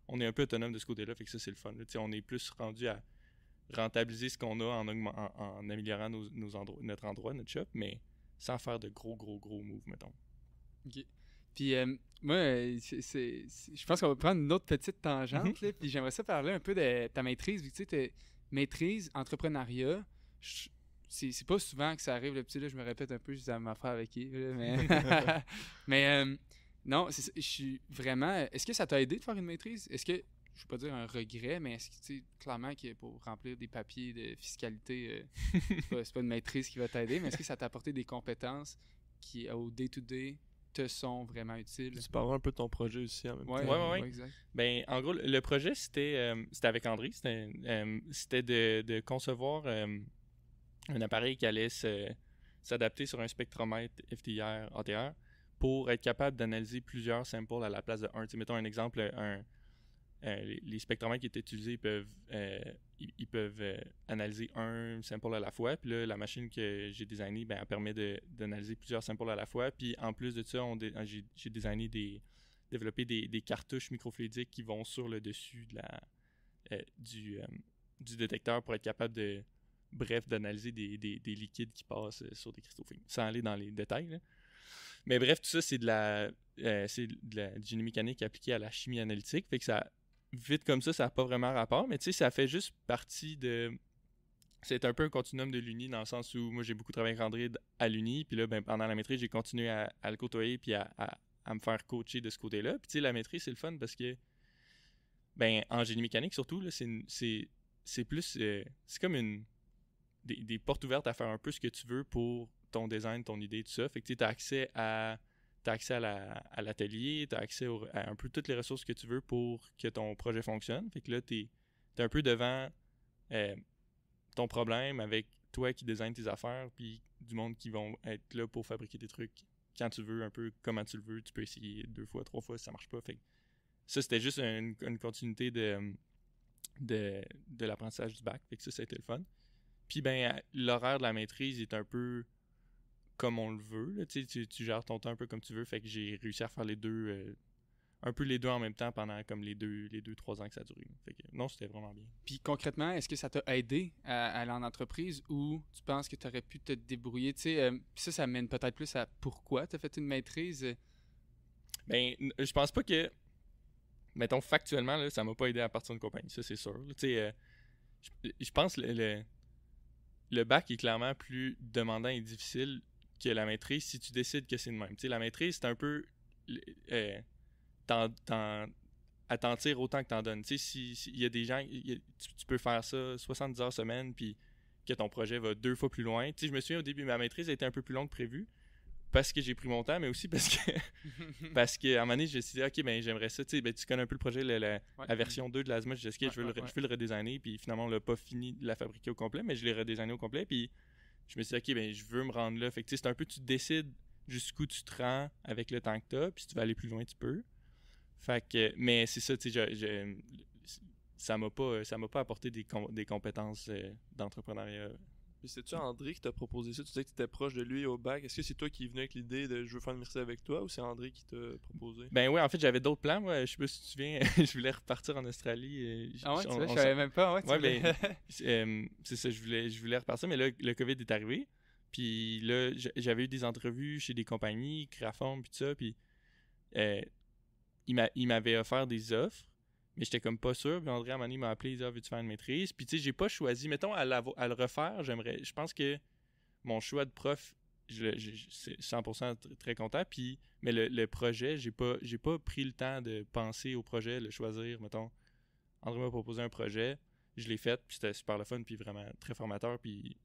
on est un peu autonome de ce côté-là, fait que ça, c'est le fun. On est plus rendu à rentabiliser ce qu'on a en améliorant notre endroit, notre shop, mais sans faire de gros moves, mettons. OK. Puis moi, je pense qu'on va prendre une autre petite tangente, là, puis j'aimerais ça parler un peu de ta maîtrise. Tu sais, ta maîtrise, entrepreneuriat, c'est pas souvent que ça arrive. Là, je me répète un peu, je disais à ma frère avec qui, là, mais non, je suis vraiment... Est-ce que ça t'a aidé de faire une maîtrise? Est-ce que, je ne veux pas dire un regret, mais est-ce que, tu sais, clairement, que pour remplir des papiers de fiscalité, c'est pas une maîtrise qui va t'aider, mais est-ce que ça t'a apporté des compétences qui, au day-to-day, te sont vraiment utiles? Tu parles un peu de ton projet aussi en même temps. Ouais, exact. Ben, en gros, le projet, c'était avec André. C'était de concevoir un appareil qui allait s'adapter sur un spectromètre FTIR ATR pour être capable d'analyser plusieurs samples à la place de un. T'sais, mettons un exemple, les spectromètres qui étaient utilisés ils peuvent analyser un sample à la fois. Puis là, la machine que j'ai designée, ben, elle permet d'analyser plusieurs samples à la fois. Puis en plus de ça, j'ai développé des cartouches microfluidiques qui vont sur le dessus du détecteur pour être capable d'analyser des liquides qui passent sur des cristaux fins, sans aller dans les détails, là. Mais bref, tout ça, c'est de la génie mécanique appliquée à la chimie analytique. Fait que ça, vite comme ça n'a pas vraiment rapport. Mais tu sais, ça fait juste partie de... C'est un peu un continuum de l'Uni dans le sens où moi, j'ai beaucoup travaillé avec André à l'Uni. Puis là, ben, pendant la maîtrise, j'ai continué à le côtoyer puis à me faire coacher de ce côté-là. Puis tu sais, la maîtrise, c'est le fun parce que, ben, en génie mécanique surtout, là, c'est plus... c'est comme des portes ouvertes à faire un peu ce que tu veux pour ton design, ton idée, tout ça. Fait que tu as accès à l'atelier, tu as accès à un peu toutes les ressources que tu veux pour que ton projet fonctionne. Fait que là, tu es un peu devant ton problème avec toi qui design tes affaires, puis du monde qui vont être là pour fabriquer des trucs quand tu veux, un peu comment tu le veux. Tu peux essayer 2 fois, 3 fois si ça marche pas. Fait que ça, c'était juste une continuité de l'apprentissage du bac. Fait que ça a été le fun. Puis, ben, l'horaire de la maîtrise est un peu comme on le veut. Là. Tu gères ton temps un peu comme tu veux. Fait que j'ai réussi à faire les deux, un peu les deux en même temps pendant comme les 2-3 ans que ça a duré. Fait que non, c'était vraiment bien. Puis concrètement, est-ce que ça t'a aidé à aller en entreprise ou tu penses que tu aurais pu te débrouiller? Puis ça mène peut-être plus à pourquoi tu as fait une maîtrise? Ben, je pense pas que, mettons, factuellement, là, ça m'a pas aidé à partir d'une compagnie. Ça, c'est sûr. Je pense que le bac est clairement plus demandant et difficile que la maîtrise si tu décides que c'est le même. T'sais, la maîtrise, c'est un peu... à t'en tirer autant que t'en donnes. Tu sais, si il y a des gens, tu peux faire ça 70 heures semaine, puis que ton projet va 2 fois plus loin. Tu sais, je me souviens au début, ma maîtrise a été un peu plus longue que prévu, parce que j'ai pris mon temps, mais aussi parce que parce qu'à un moment donné, je me suis dit, OK, ben j'aimerais ça. Tu sais, ben, tu connais un peu le projet, la version 2 de l'Asma. Je me suis dit, OK, je veux le redesigner, puis finalement, on l'a pas fini de la fabriquer au complet, mais je l'ai redesigné au complet, puis je me suis dit, OK, ben je veux me rendre là. Fait que tu sais, c'est un peu, tu décides jusqu'où tu te rends avec le temps que tu as, puis si tu veux aller plus loin, tu peux. Fait que, mais c'est ça, tu sais, ça m'a pas apporté des compétences d'entrepreneuriat. Puis c'est-tu André qui t'a proposé ça? Tu disais que tu étais proche de lui au bac. Est-ce que c'est toi qui es venu avec l'idée de je veux faire une université avec toi ou c'est André qui t'a proposé? Ben oui, en fait, j'avais d'autres plans. Moi, je sais pas si tu te souviens, je voulais repartir en Australie. Ah ouais, tu vois, je savais même pas. Ouais, c'est ça, je voulais repartir, mais là, le COVID est arrivé. Puis là, j'avais eu des entrevues chez des compagnies, Craform, puis tout ça. Puis il m'avait offert des offres, mais j'étais comme pas sûr. Puis André, à un moment donné, il m'a appelé, il dit, veux-tu faire une maîtrise? Puis tu sais, j'ai pas choisi. Mettons, à le refaire, je pense que mon choix de prof, je c'est 100% très content. Puis, mais le projet, j'ai pas pris le temps de penser au projet, le choisir. Mettons, André m'a proposé un projet, je l'ai fait, puis c'était super le fun, puis vraiment très formateur. Puis,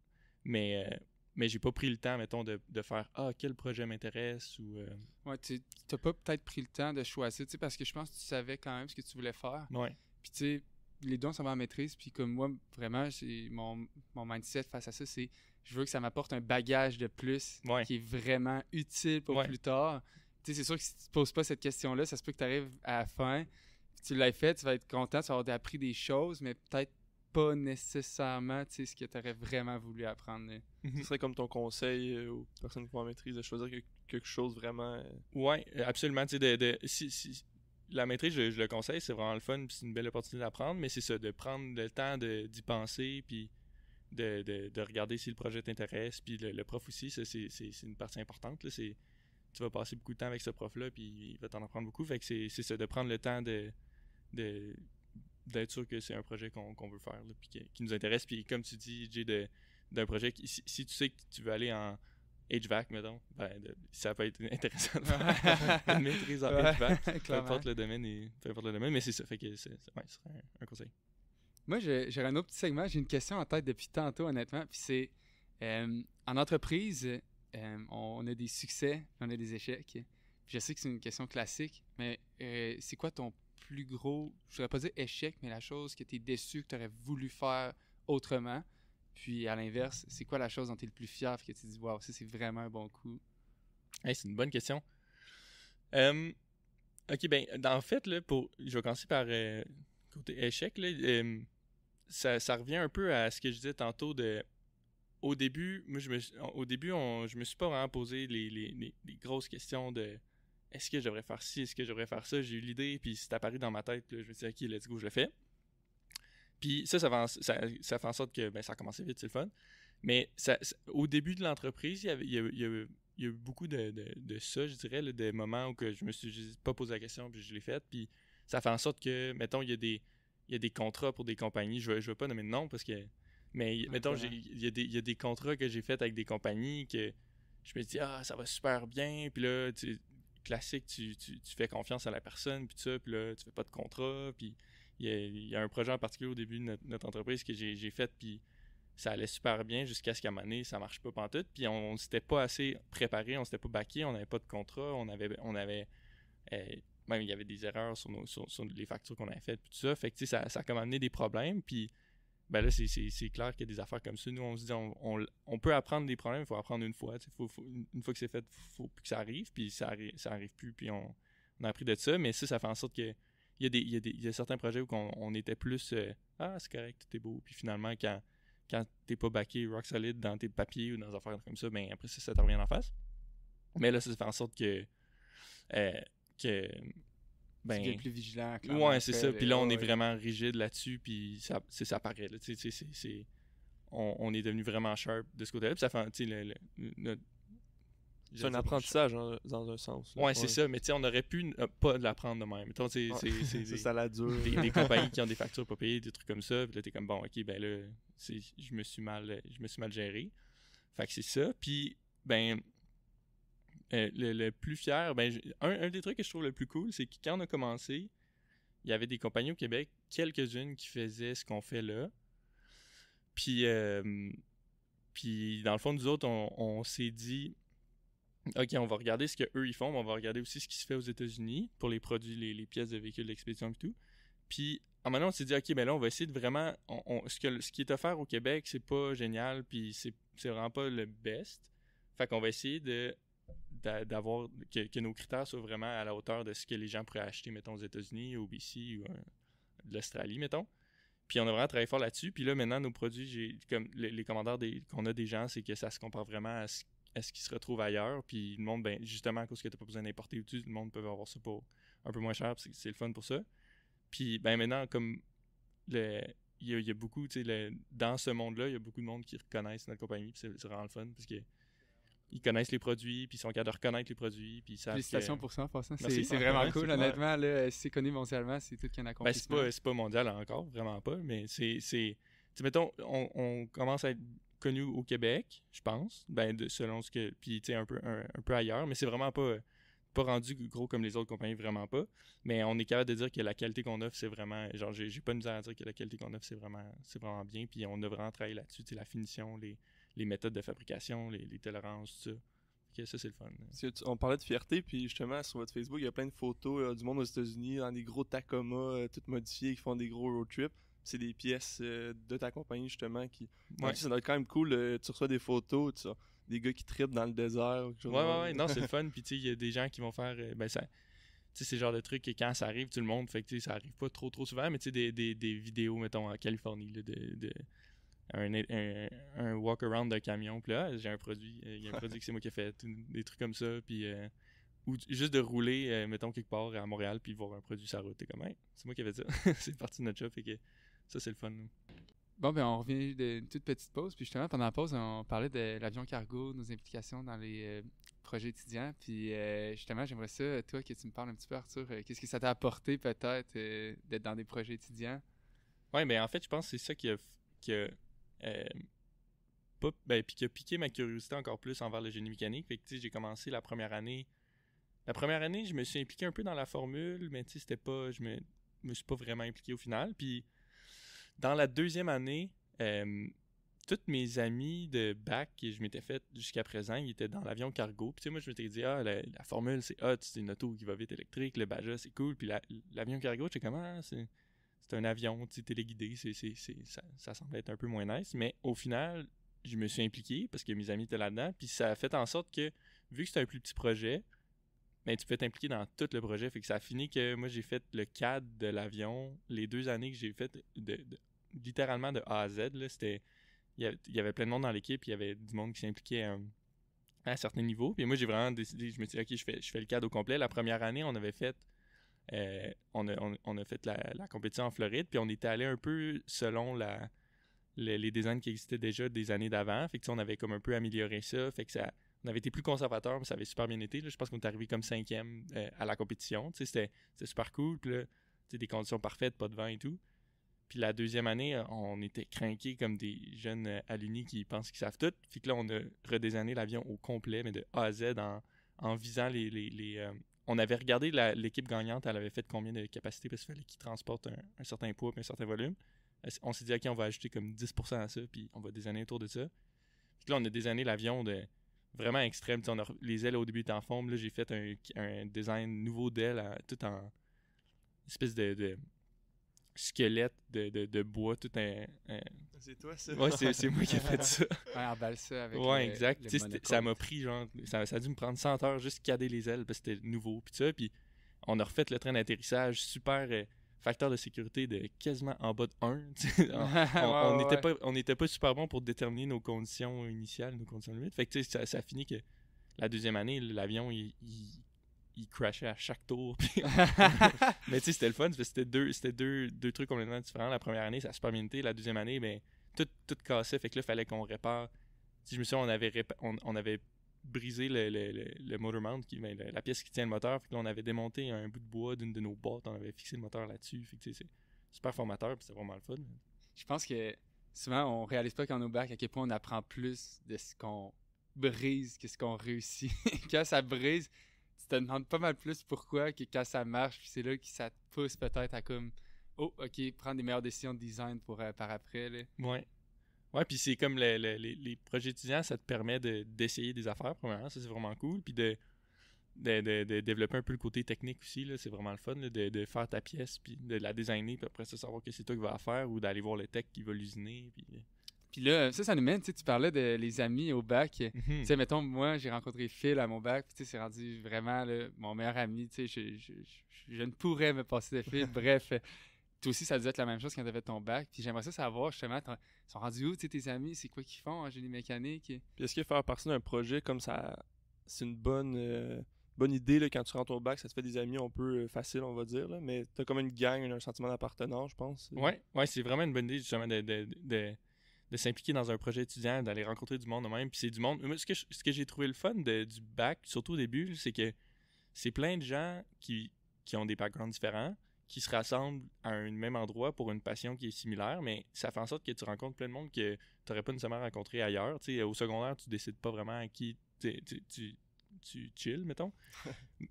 mais j'ai pas pris le temps, mettons, de faire quel projet m'intéresse ou. Ouais, tu t'as pas peut-être pris le temps de choisir, tu sais, parce que je pense que tu savais quand même ce que tu voulais faire. Ouais. Puis tu sais, les deux, ça va en maîtrise. Puis comme moi, vraiment, mon mindset face à ça, c'est je veux que ça m'apporte un bagage de plus qui est vraiment utile pour plus tard. Tu sais, c'est sûr que si tu te poses pas cette question-là, ça se peut que tu arrives à la fin, puis tu l'as fait, tu vas être content, tu vas avoir appris des choses, mais peut-être pas nécessairement, tu sais, ce que tu aurais vraiment voulu apprendre. Ce serait comme ton conseil aux personnes qui font la maîtrise de choisir quelque chose vraiment... Ouais, absolument. Tu sais, si la maîtrise, je le conseille, c'est vraiment le fun, puis c'est une belle opportunité d'apprendre, mais c'est ça, de prendre le temps d'y penser, puis de regarder si le projet t'intéresse, puis le prof aussi, ça, c'est une partie importante. Là, tu vas passer beaucoup de temps avec ce prof-là, puis il va t'en apprendre beaucoup. Fait que c'est ça, de prendre le temps d'être sûr que c'est un projet qu'on veut faire, là, puis qui nous intéresse. Puis comme tu dis, Jay, d'un projet, si tu sais que tu veux aller en HVAC, mettons, ça peut être intéressant de faire une maîtrise en HVAC, peu importe le domaine, mais c'est ça, fait que ce serait un conseil. Moi, j'aurais un autre petit segment, j'ai une question en tête depuis tantôt, honnêtement, puis c'est, en entreprise, on a des succès, on a des échecs. Je sais que c'est une question classique, mais c'est quoi ton plus gros, je voudrais pas dire échec, mais la chose que tu es déçu, que tu aurais voulu faire autrement? Puis à l'inverse, c'est quoi la chose dont tu es le plus fier et que tu te dis, waouh, ça c'est vraiment un bon coup? Hey, c'est une bonne question. Ok, ben, en fait, là, je vais commencer par côté échec. Là, ça revient un peu à ce que je disais tantôt au début, moi, je me suis pas vraiment posé les grosses questions de est-ce que je devrais faire ci, est-ce que je devrais faire ça. J'ai eu l'idée, puis c'est apparu dans ma tête. Là, je me suis dit, ok, let's go, je le fais. Puis ça fait en sorte que ça a commencé vite, c'est le fun. Mais au début de l'entreprise, il y a eu beaucoup de ça, je dirais, là, des moments où que je me suis pas posé la question, puis je l'ai fait. Puis ça fait en sorte que, mettons, il y a des contrats pour des compagnies. Je veux pas nommer de nom parce que. Mais mettons, il y a des contrats que j'ai faits avec des compagnies que je me dis, ça va super bien. Puis là, classique, tu fais confiance à la personne, puis tout ça. Puis là, tu fais pas de contrat. Puis il y a un projet en particulier au début de notre entreprise que j'ai fait, puis ça allait super bien jusqu'à ce qu'à un moment donné, ça marche pas pantoute. Puis on s'était pas assez préparé, on s'était pas backé, on n'avait pas de contrat, on avait même il y avait des erreurs sur les factures qu'on avait faites, puis tout ça. Fait que tu sais, ça a comme amené des problèmes. Puis ben là, c'est clair qu'il y a des affaires comme ça. Nous, on se dit, on peut apprendre des problèmes, il faut apprendre une fois. Une fois que c'est fait, il faut plus que ça arrive, puis ça arrive plus, puis on a appris de ça. Mais ça fait en sorte que il y a certains projets où on était plus c'est correct, tout est beau. Puis finalement, quand t'es pas backé rock solid dans tes papiers ou dans des affaires comme ça, ben après ça te revient en face. Mais là, ça fait en sorte que tu deviens plus vigilant. Clairement, ouais, c'est ça. Puis là, on est vraiment rigide là-dessus, puis ça paraît. Là, on est devenu vraiment sharp de ce côté-là. Puis ça fait, c'est un apprentissage dans un sens. Là. Ouais, c'est ça. Mais on aurait pu pas l'apprendre de même. Mettons, c'est ça la dure. Des compagnies qui ont des factures pas payées, des trucs comme ça. Puis là, t'es comme, bon, ok, ben là, je me suis mal géré. Fait que c'est ça. Puis, ben, le plus fier, un des trucs que je trouve le plus cool, c'est que quand on a commencé, il y avait des compagnies au Québec, quelques-unes qui faisaient ce qu'on fait là. Puis dans le fond, nous autres, on s'est dit, OK, on va regarder ce qu'eux ils font, mais on va regarder aussi ce qui se fait aux États-Unis pour les produits, les pièces de véhicules d'expédition et tout. Puis, à un moment, on s'est dit, OK, ben là, on va essayer de vraiment... ce qui est offert au Québec, c'est pas génial, puis c'est vraiment pas le best. Fait qu'on va essayer d'avoir... Que nos critères soient vraiment à la hauteur de ce que les gens pourraient acheter, mettons, aux États-Unis, au BC ou de l'Australie, mettons. Puis on a vraiment travaillé fort là-dessus. Puis là, maintenant, nos produits, comme les commentaires qu'on a des gens, c'est que ça se compare vraiment à ce qui se retrouve ailleurs. Puis le monde, justement, à cause que tu n'as pas besoin d'importer tout, le monde peut avoir ça pour un peu moins cher, puis c'est le fun pour ça. Puis maintenant, comme il y a beaucoup, tu sais, dans ce monde-là, il y a beaucoup de monde qui reconnaissent notre compagnie, puis c'est vraiment le fun, parce que ils connaissent les produits, puis ils sont capables de reconnaître les produits, puis ils savent Félicitations pour ça, en passant. Merci. C'est vraiment Ouais, cool, c'est honnêtement. Là, si c'est connu mondialement, c'est tout qu'un accomplissement. c'est pas mondial encore, vraiment pas, mais tu sais, mettons, on commence à être connu au Québec, je pense, selon ce que... Puis, tu sais, un peu ailleurs, mais c'est vraiment pas rendu gros comme les autres compagnies, vraiment pas. Mais on est capable de dire que la qualité qu'on offre, c'est vraiment... Genre, j'ai pas de misère à dire que la qualité qu'on offre, c'est vraiment bien. Puis on a vraiment travaillé là-dessus, tu sais, la finition, les méthodes de fabrication, les tolérances, tout ça. Okay, ça, c'est le fun. On parlait de fierté, puis justement, sur votre Facebook, il y a plein de photos du monde aux États-Unis, dans des gros Tacoma, toutes modifiées, qui font des gros road trips. C'est des pièces de ta compagnie, justement, qui... Ouais. Ça doit être quand même cool. Tu reçois des photos, tu sais, des gars qui trippent dans le désert. Ou quelque chose ouais. Non, c'est le fun. Puis, tu sais, il y a des gens qui vont faire... ça... Tu sais, c'est le genre de truc que quand ça arrive, tout le monde, fait que, tu sais, ça arrive pas trop souvent, mais tu sais, des vidéos, mettons, en Californie, là, un walk-around de camion, puis là, j'ai un produit, il y a un produit que c'est moi qui ai fait, des trucs comme ça, puis ou juste de rouler, mettons, quelque part à Montréal, puis voir un produit sur la route, t'es comme, hey, c'est moi qui ai fait ça, c'est parti de notre job, fait que ça, c'est le fun. Bon, on revient d'une toute petite pause, puis justement, pendant la pause, on parlait de l'avion cargo, nos implications dans les projets étudiants, puis justement, j'aimerais ça, toi, que tu me parles un petit peu, Arthur, qu'est-ce que ça t'a apporté, peut-être, d'être dans des projets étudiants? Ouais, mais en fait, je pense que c'est ça qui a puis qui a piqué ma curiosité encore plus envers le génie mécanique. Fait que, tu sais, j'ai commencé la première année. La première année, je me suis impliqué un peu dans la formule, mais tu sais, c'était pas... Je me suis pas vraiment impliqué au final. Puis, dans la deuxième année, tous mes amis de bac que je m'étais fait jusqu'à présent, ils étaient dans l'avion cargo. Puis, tu sais, moi, je m'étais dit, la formule, c'est hot, c'est une auto qui va vite électrique, le Baja, c'est cool. Puis, l'avion cargo, je sais comment, c'est un avion, tu sais, téléguidé, ça semble être un peu moins nice, mais au final, je me suis impliqué parce que mes amis étaient là-dedans, puis ça a fait en sorte que, vu que c'est un plus petit projet, tu peux t'impliquer dans tout le projet, fait que ça a fini que moi, j'ai fait le CAD de l'avion, les 2 années que j'ai fait, littéralement de A à Z, là, c'était... Il y avait plein de monde dans l'équipe, il y avait du monde qui s'impliquait à un certain niveau, puis moi, j'ai vraiment décidé, je me suis dit, OK, je fais le CAD au complet. La première année, on avait fait... on a fait la compétition en Floride, puis on était allé un peu selon les designs qui existaient déjà des années d'avant. Fait que on avait comme un peu amélioré ça. Fait que on avait été plus conservateur, mais ça avait super bien été. Là. Je pense qu'on est arrivé comme 5e à la compétition. C'était super cool. Puis là, des conditions parfaites, pas de vent et tout. Puis la deuxième année, on était craqués comme des jeunes à l'Uni qui pensent qu'ils savent tout. Fait que là, on a redesigné l'avion au complet, mais de A à Z en visant on avait regardé l'équipe gagnante, elle avait fait combien de capacités parce qu'il fallait qu'ils transportent un certain poids et un certain volume. On s'est dit, OK, on va ajouter comme 10% à ça, puis on va designer autour de ça. Puis là, on a designé l'avion de vraiment extrême. Les ailes au début étaient en forme. Là, j'ai fait un design nouveau d'ailes, tout en espèce de squelette de bois, tout un... C'est toi, ça? Ouais, c'est moi qui ai fait ça. Ouais, en balsa avec exact. Ça m'a pris, genre, ça a dû me prendre 100 heures juste cader les ailes parce que c'était nouveau, puis ça. Puis on a refait le train d'atterrissage, super facteur de sécurité de quasiment en bas de 1. On n'était pas super bon pour déterminer nos conditions initiales, nos conditions limites. Fait que tu sais, ça a fini que la deuxième année, l'avion, il crashait à chaque tour. Mais tu sais, c'était le fun, parce que c'était deux trucs complètement différents. La première année, ça a super bien été. La deuxième année, tout cassait. Fait que là, il fallait qu'on répare. Si je me souviens, on avait brisé le motor mount, la pièce qui tient le moteur. Fait que là, on avait démonté un bout de bois d'une de nos boîtes. On avait fixé le moteur là-dessus. Fait que tu sais, c'est super formateur, puis c'est vraiment le fun. Je pense que souvent, on réalise pas quand on est au bac à quel point on apprend plus de ce qu'on brise que ce qu'on réussit. Quand ça brise, tu te demandes pas mal plus pourquoi que quand ça marche, puis c'est là que ça te pousse peut-être à comme oh, ok, prendre des meilleures décisions de design pour par après. Là. Ouais. Ouais, puis c'est comme les projets étudiants, ça te permet d'essayer des affaires, premièrement, ça c'est vraiment cool. Puis de développer un peu le côté technique aussi, là, c'est vraiment le fun, là, de faire ta pièce, puis de la designer, puis après ça, savoir que c'est toi qui vas la faire, ou d'aller voir le tech qui va l'usiner. Puis là, ça nous mène, tu sais, tu parlais de les amis au bac. Tu Mhm. sais, mettons, moi, j'ai rencontré Phil à mon bac, puis tu sais, c'est rendu vraiment là, mon meilleur ami, tu sais, je ne pourrais me passer de Phil. Bref, toi aussi, ça devait être la même chose quand tu avais ton bac. Puis j'aimerais ça savoir, justement, ils sont rendus où, tu sais, tes amis, c'est quoi qu'ils font en génie mécanique? Puis est-ce que faire partie d'un projet comme ça, c'est une bonne idée là, quand tu rentres au bac, ça te fait des amis un peu facile, on va dire, là, mais t'as comme une gang, un sentiment d'appartenance, je pense. Ouais, c'est vraiment une bonne idée, justement, de s'impliquer dans un projet étudiant, d'aller rencontrer du monde de même. Puis c'est du monde. Moi, ce que j'ai trouvé le fun du bac, surtout au début, c'est que c'est plein de gens qui ont des backgrounds différents, qui se rassemblent à un même endroit pour une passion qui est similaire, mais ça fait en sorte que tu rencontres plein de monde que tu n'aurais pas nécessairement rencontré ailleurs. Tu sais, au secondaire, tu décides pas vraiment à qui tu chill, mettons.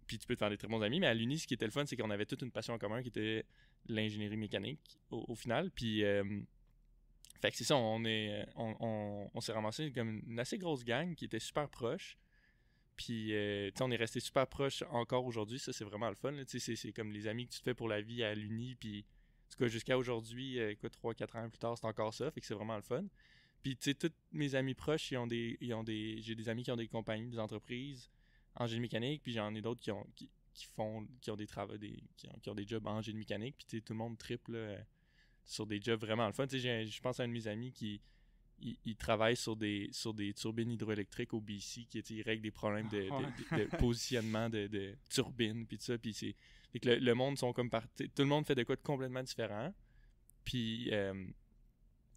Puis tu peux te faire des très bons amis, mais à l'Uni, ce qui était le fun, c'est qu'on avait toute une passion en commun qui était l'ingénierie mécanique au final. Puis fait que c'est ça, on s'est ramassé comme une assez grosse gang qui était super proche. Puis, on est resté super proche encore aujourd'hui. Ça, c'est vraiment le fun. C'est comme les amis que tu te fais pour la vie à l'Uni. Puis, en tout cas, jusqu'à aujourd'hui, 3-4 ans plus tard, c'est encore ça. Fait que c'est vraiment le fun. Puis, tu sais, tous mes amis proches, j'ai des amis qui ont des compagnies, des entreprises en génie mécanique. Puis, j'en ai d'autres qui ont des travaux, qui ont des jobs en génie mécanique. Puis, tu sais, tout le monde triple sur des jobs vraiment le fun. Tu sais, je pense à un de mes amis qui il travaille sur des turbines hydroélectriques au BC qui règlent des problèmes de positionnement de turbines puis tout ça. Puis c'est que le monde sont comme tout le monde fait de quoi de complètement différent. Puis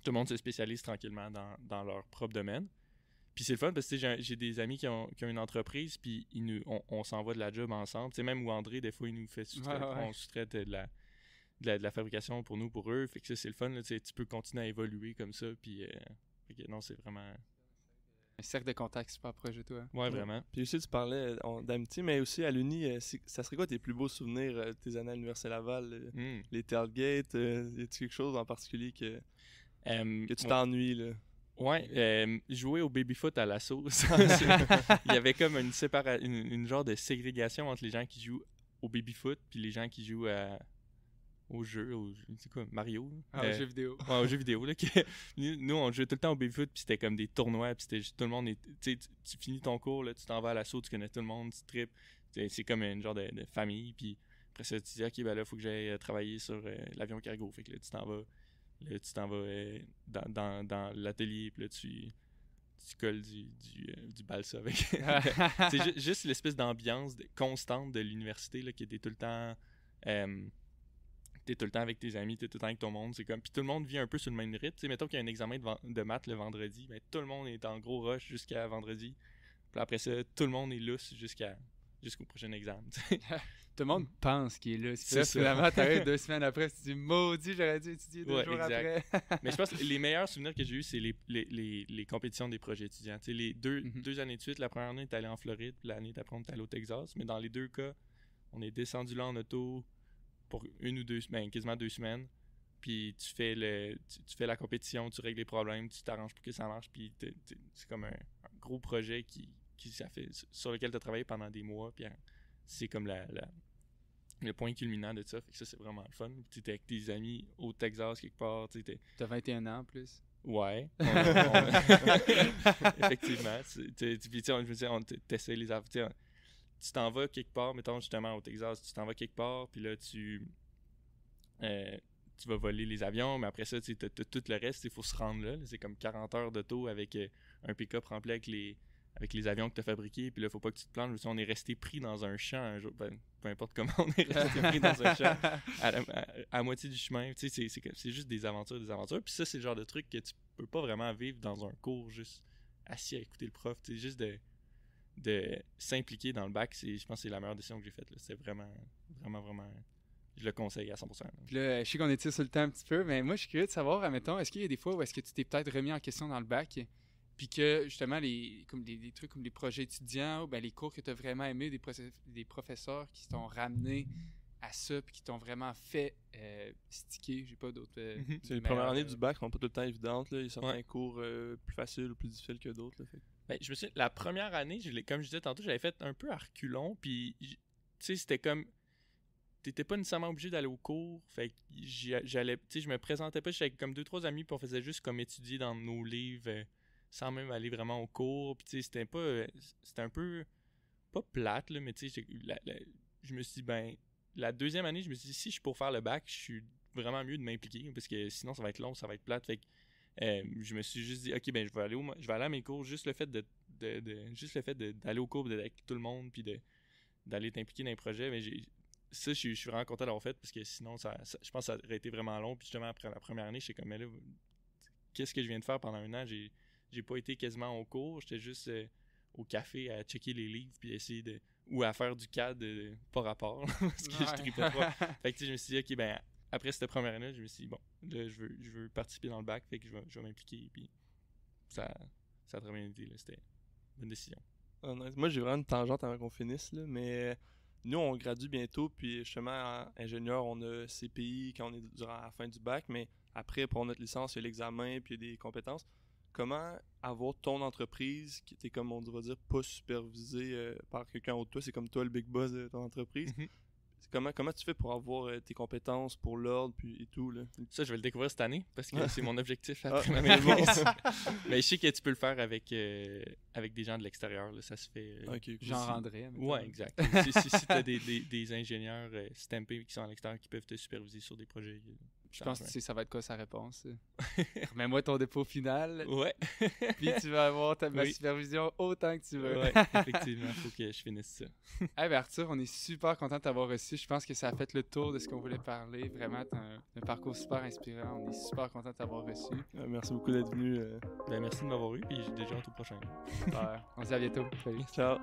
tout le monde se spécialise tranquillement dans leur propre domaine. Puis c'est le fun parce que j'ai des amis qui ont une entreprise puis on s'envoie de la job ensemble. Tu sais, même où André, des fois, il nous fait on sous-traite de la fabrication pour eux. Fait que ça, c'est le fun. Là, tu peux continuer à évoluer comme ça. Puis non, c'est vraiment... Un cercle de contact super proche de toi. Ouais, vraiment. Puis aussi, tu parlais d'amitié, mais aussi à l'Uni, ça serait quoi tes plus beaux souvenirs, tes années à l'Université Laval, les tailgates, y a-t-il quelque chose en particulier que tu t'ennuies, là? Ouais, jouer au baby-foot à l'assaut, il y avait comme une genre de ségrégation entre les gens qui jouent au baby-foot puis les gens qui jouent au jeu, c'est quoi, Mario? Aux jeux vidéo. Ouais, aux jeux vidéo. Là, nous, on jouait tout le temps au baby-foot, puis c'était comme des tournois, puis c'était juste tout le monde. Tu finis ton cours, là, tu t'en vas à l'assaut, tu connais tout le monde, tu tripes. C'est comme une genre de famille, puis après ça, tu dis, OK, ben là, il faut que j'aille travailler sur l'avion cargo. Fait que là, tu t'en vas dans l'atelier, puis là, tu colles du balsa avec. C'est juste l'espèce d'ambiance constante de l'université là, qui était tout le temps. T'es tout le temps avec tes amis, t'es tout le temps avec ton monde, c'est comme... Puis tout le monde vit un peu sur le même rythme, tu sais, mettons qu'il y a un examen de maths le vendredi, ben tout le monde est en gros rush jusqu'à vendredi, puis après ça, tout le monde est lousse jusqu'au prochain examen, tu sais. Tout le monde pense qu'il est là. C'est ça. Finalement, t'arrives 2 semaines après, tu te dis, maudit, j'aurais dû étudier 2 jours exact. après. Mais je pense que les meilleurs souvenirs que j'ai eus, c'est les compétitions des projets étudiants. Tu sais, les deux années de suite, la première année, t'es allé en Floride, puis l'année d'après, on est allé au Texas, mais dans les deux cas, on est descendu là en auto pour 1 ou 2 semaines, quasiment 2 semaines. Puis tu fais la compétition, tu règles les problèmes, tu t'arranges pour que ça marche. Puis c'est comme un gros projet sur lequel tu as travaillé pendant des mois. Puis c'est comme le point culminant de ça. Fait que ça, c'est vraiment le fun. Tu es avec tes amis au Texas quelque part. T'as 21 ans en plus. Ouais. Effectivement. Puis je veux dire, on t'essaie les affaires. Tu t'en vas quelque part, mettons justement au Texas, tu t'en vas quelque part, puis là tu vas voler les avions, mais après ça, tu as tout le reste, il faut se rendre là. C'est comme 40 heures d'auto avec un pick-up rempli avec les avions que tu as fabriqués, puis là, faut pas que tu te plantes. On est resté pris dans un champ un jour, peu importe comment, on est resté pris dans un champ à moitié du chemin. Tu sais, c'est juste des aventures. Puis ça, c'est le genre de truc que tu peux pas vraiment vivre dans un cours juste assis à écouter le prof. Tu sais, juste de s'impliquer dans le bac, je pense que c'est la meilleure décision que j'ai faite. C'est vraiment, vraiment, vraiment... Je le conseille à 100%. Puis là, je sais qu'on est sur le temps un petit peu, mais moi, je suis curieux de savoir, admettons, est-ce qu'il y a des fois où est-ce que tu t'es peut-être remis en question dans le bac, Puis que, justement, comme des trucs comme les projets étudiants, ou ben, les cours que tu as vraiment aimés, des professeurs qui t'ont ramené à ça, puis qui t'ont vraiment fait sticker. J'ai pas d'autres. C'est les premières années du bac sont pas tout le temps évidentes. Là. Il y a certains cours plus faciles ou plus difficiles que d'autres. Là, fait. Ben, je me souviens, la première année, comme je disais tantôt, j'avais fait un peu à reculons. Puis, tu sais, c'était comme. T'étais pas nécessairement obligé d'aller au cours. Fait que j'allais. Tu sais, je me présentais pas. J'étais avec comme 2-3 amis, puis on faisait juste comme étudier dans nos livres sans même aller vraiment au cours. Puis, tu sais, c'était pas. C'était un peu. Pas plate, là, mais tu sais, je me suis dit, ben. La deuxième année, je me suis dit, si je suis pour faire le bac, je suis vraiment mieux de m'impliquer, parce que sinon, ça va être long, ça va être plate. Fait que je me suis juste dit, ok, ben je vais aller à mes cours. Juste le fait d'aller au cours, d'être avec tout le monde, puis d'aller t'impliquer dans les projets, mais ça, je suis vraiment content d'avoir fait, parce que sinon, je pense que ça aurait été vraiment long. Puis justement, après la première année, j'étais comme, mais là, qu'est-ce que je viens de faire pendant un an? J'ai pas été quasiment au cours, j'étais juste au café à checker les livres, puis essayer ou à faire du CAD pas rapport, parce que je tripais trop. Fait que tu sais, je me suis dit, ok, ben après cette première année, je me suis dit, bon, là, je veux participer dans le bac, fait que je vais m'impliquer, puis ça a très bien été, là, c'était une bonne décision. Moi, j'ai vraiment une tangente avant qu'on finisse, là, mais nous, on gradue bientôt, puis justement, en ingénieur, on a CPI quand on est durant la fin du bac, mais après, pour notre licence, il y a l'examen, puis il y a des compétences. Comment avoir ton entreprise qui était, comme on va dire, pas supervisée par quelqu'un autre de toi, c'est comme toi le big boss de ton entreprise. Comment tu fais pour avoir tes compétences pour l'ordre et tout là? Ça, je vais le découvrir cette année parce que c'est mon objectif après ma maîtrise. Mais je sais que tu peux le faire avec des gens de l'extérieur, là, ça se fait. Jean-André. Ouais, exact. si tu as des ingénieurs stampés qui sont à l'extérieur qui peuvent te superviser sur des projets. Je pense que ça va être quoi sa réponse? Remets-moi ton dépôt final. Ouais. Puis tu vas avoir ma supervision autant que tu veux. Ouais, effectivement, il faut que je finisse ça. Hey, ben Arthur, on est super content de t'avoir reçu. Je pense que ça a fait le tour de ce qu'on voulait parler. Vraiment, t'as un parcours super inspirant. On est super content de t'avoir reçu. Merci beaucoup d'être venu. Ben, merci de m'avoir eu, puis j'ai déjà hâte au prochain. On se dit à bientôt. Salut. Ciao.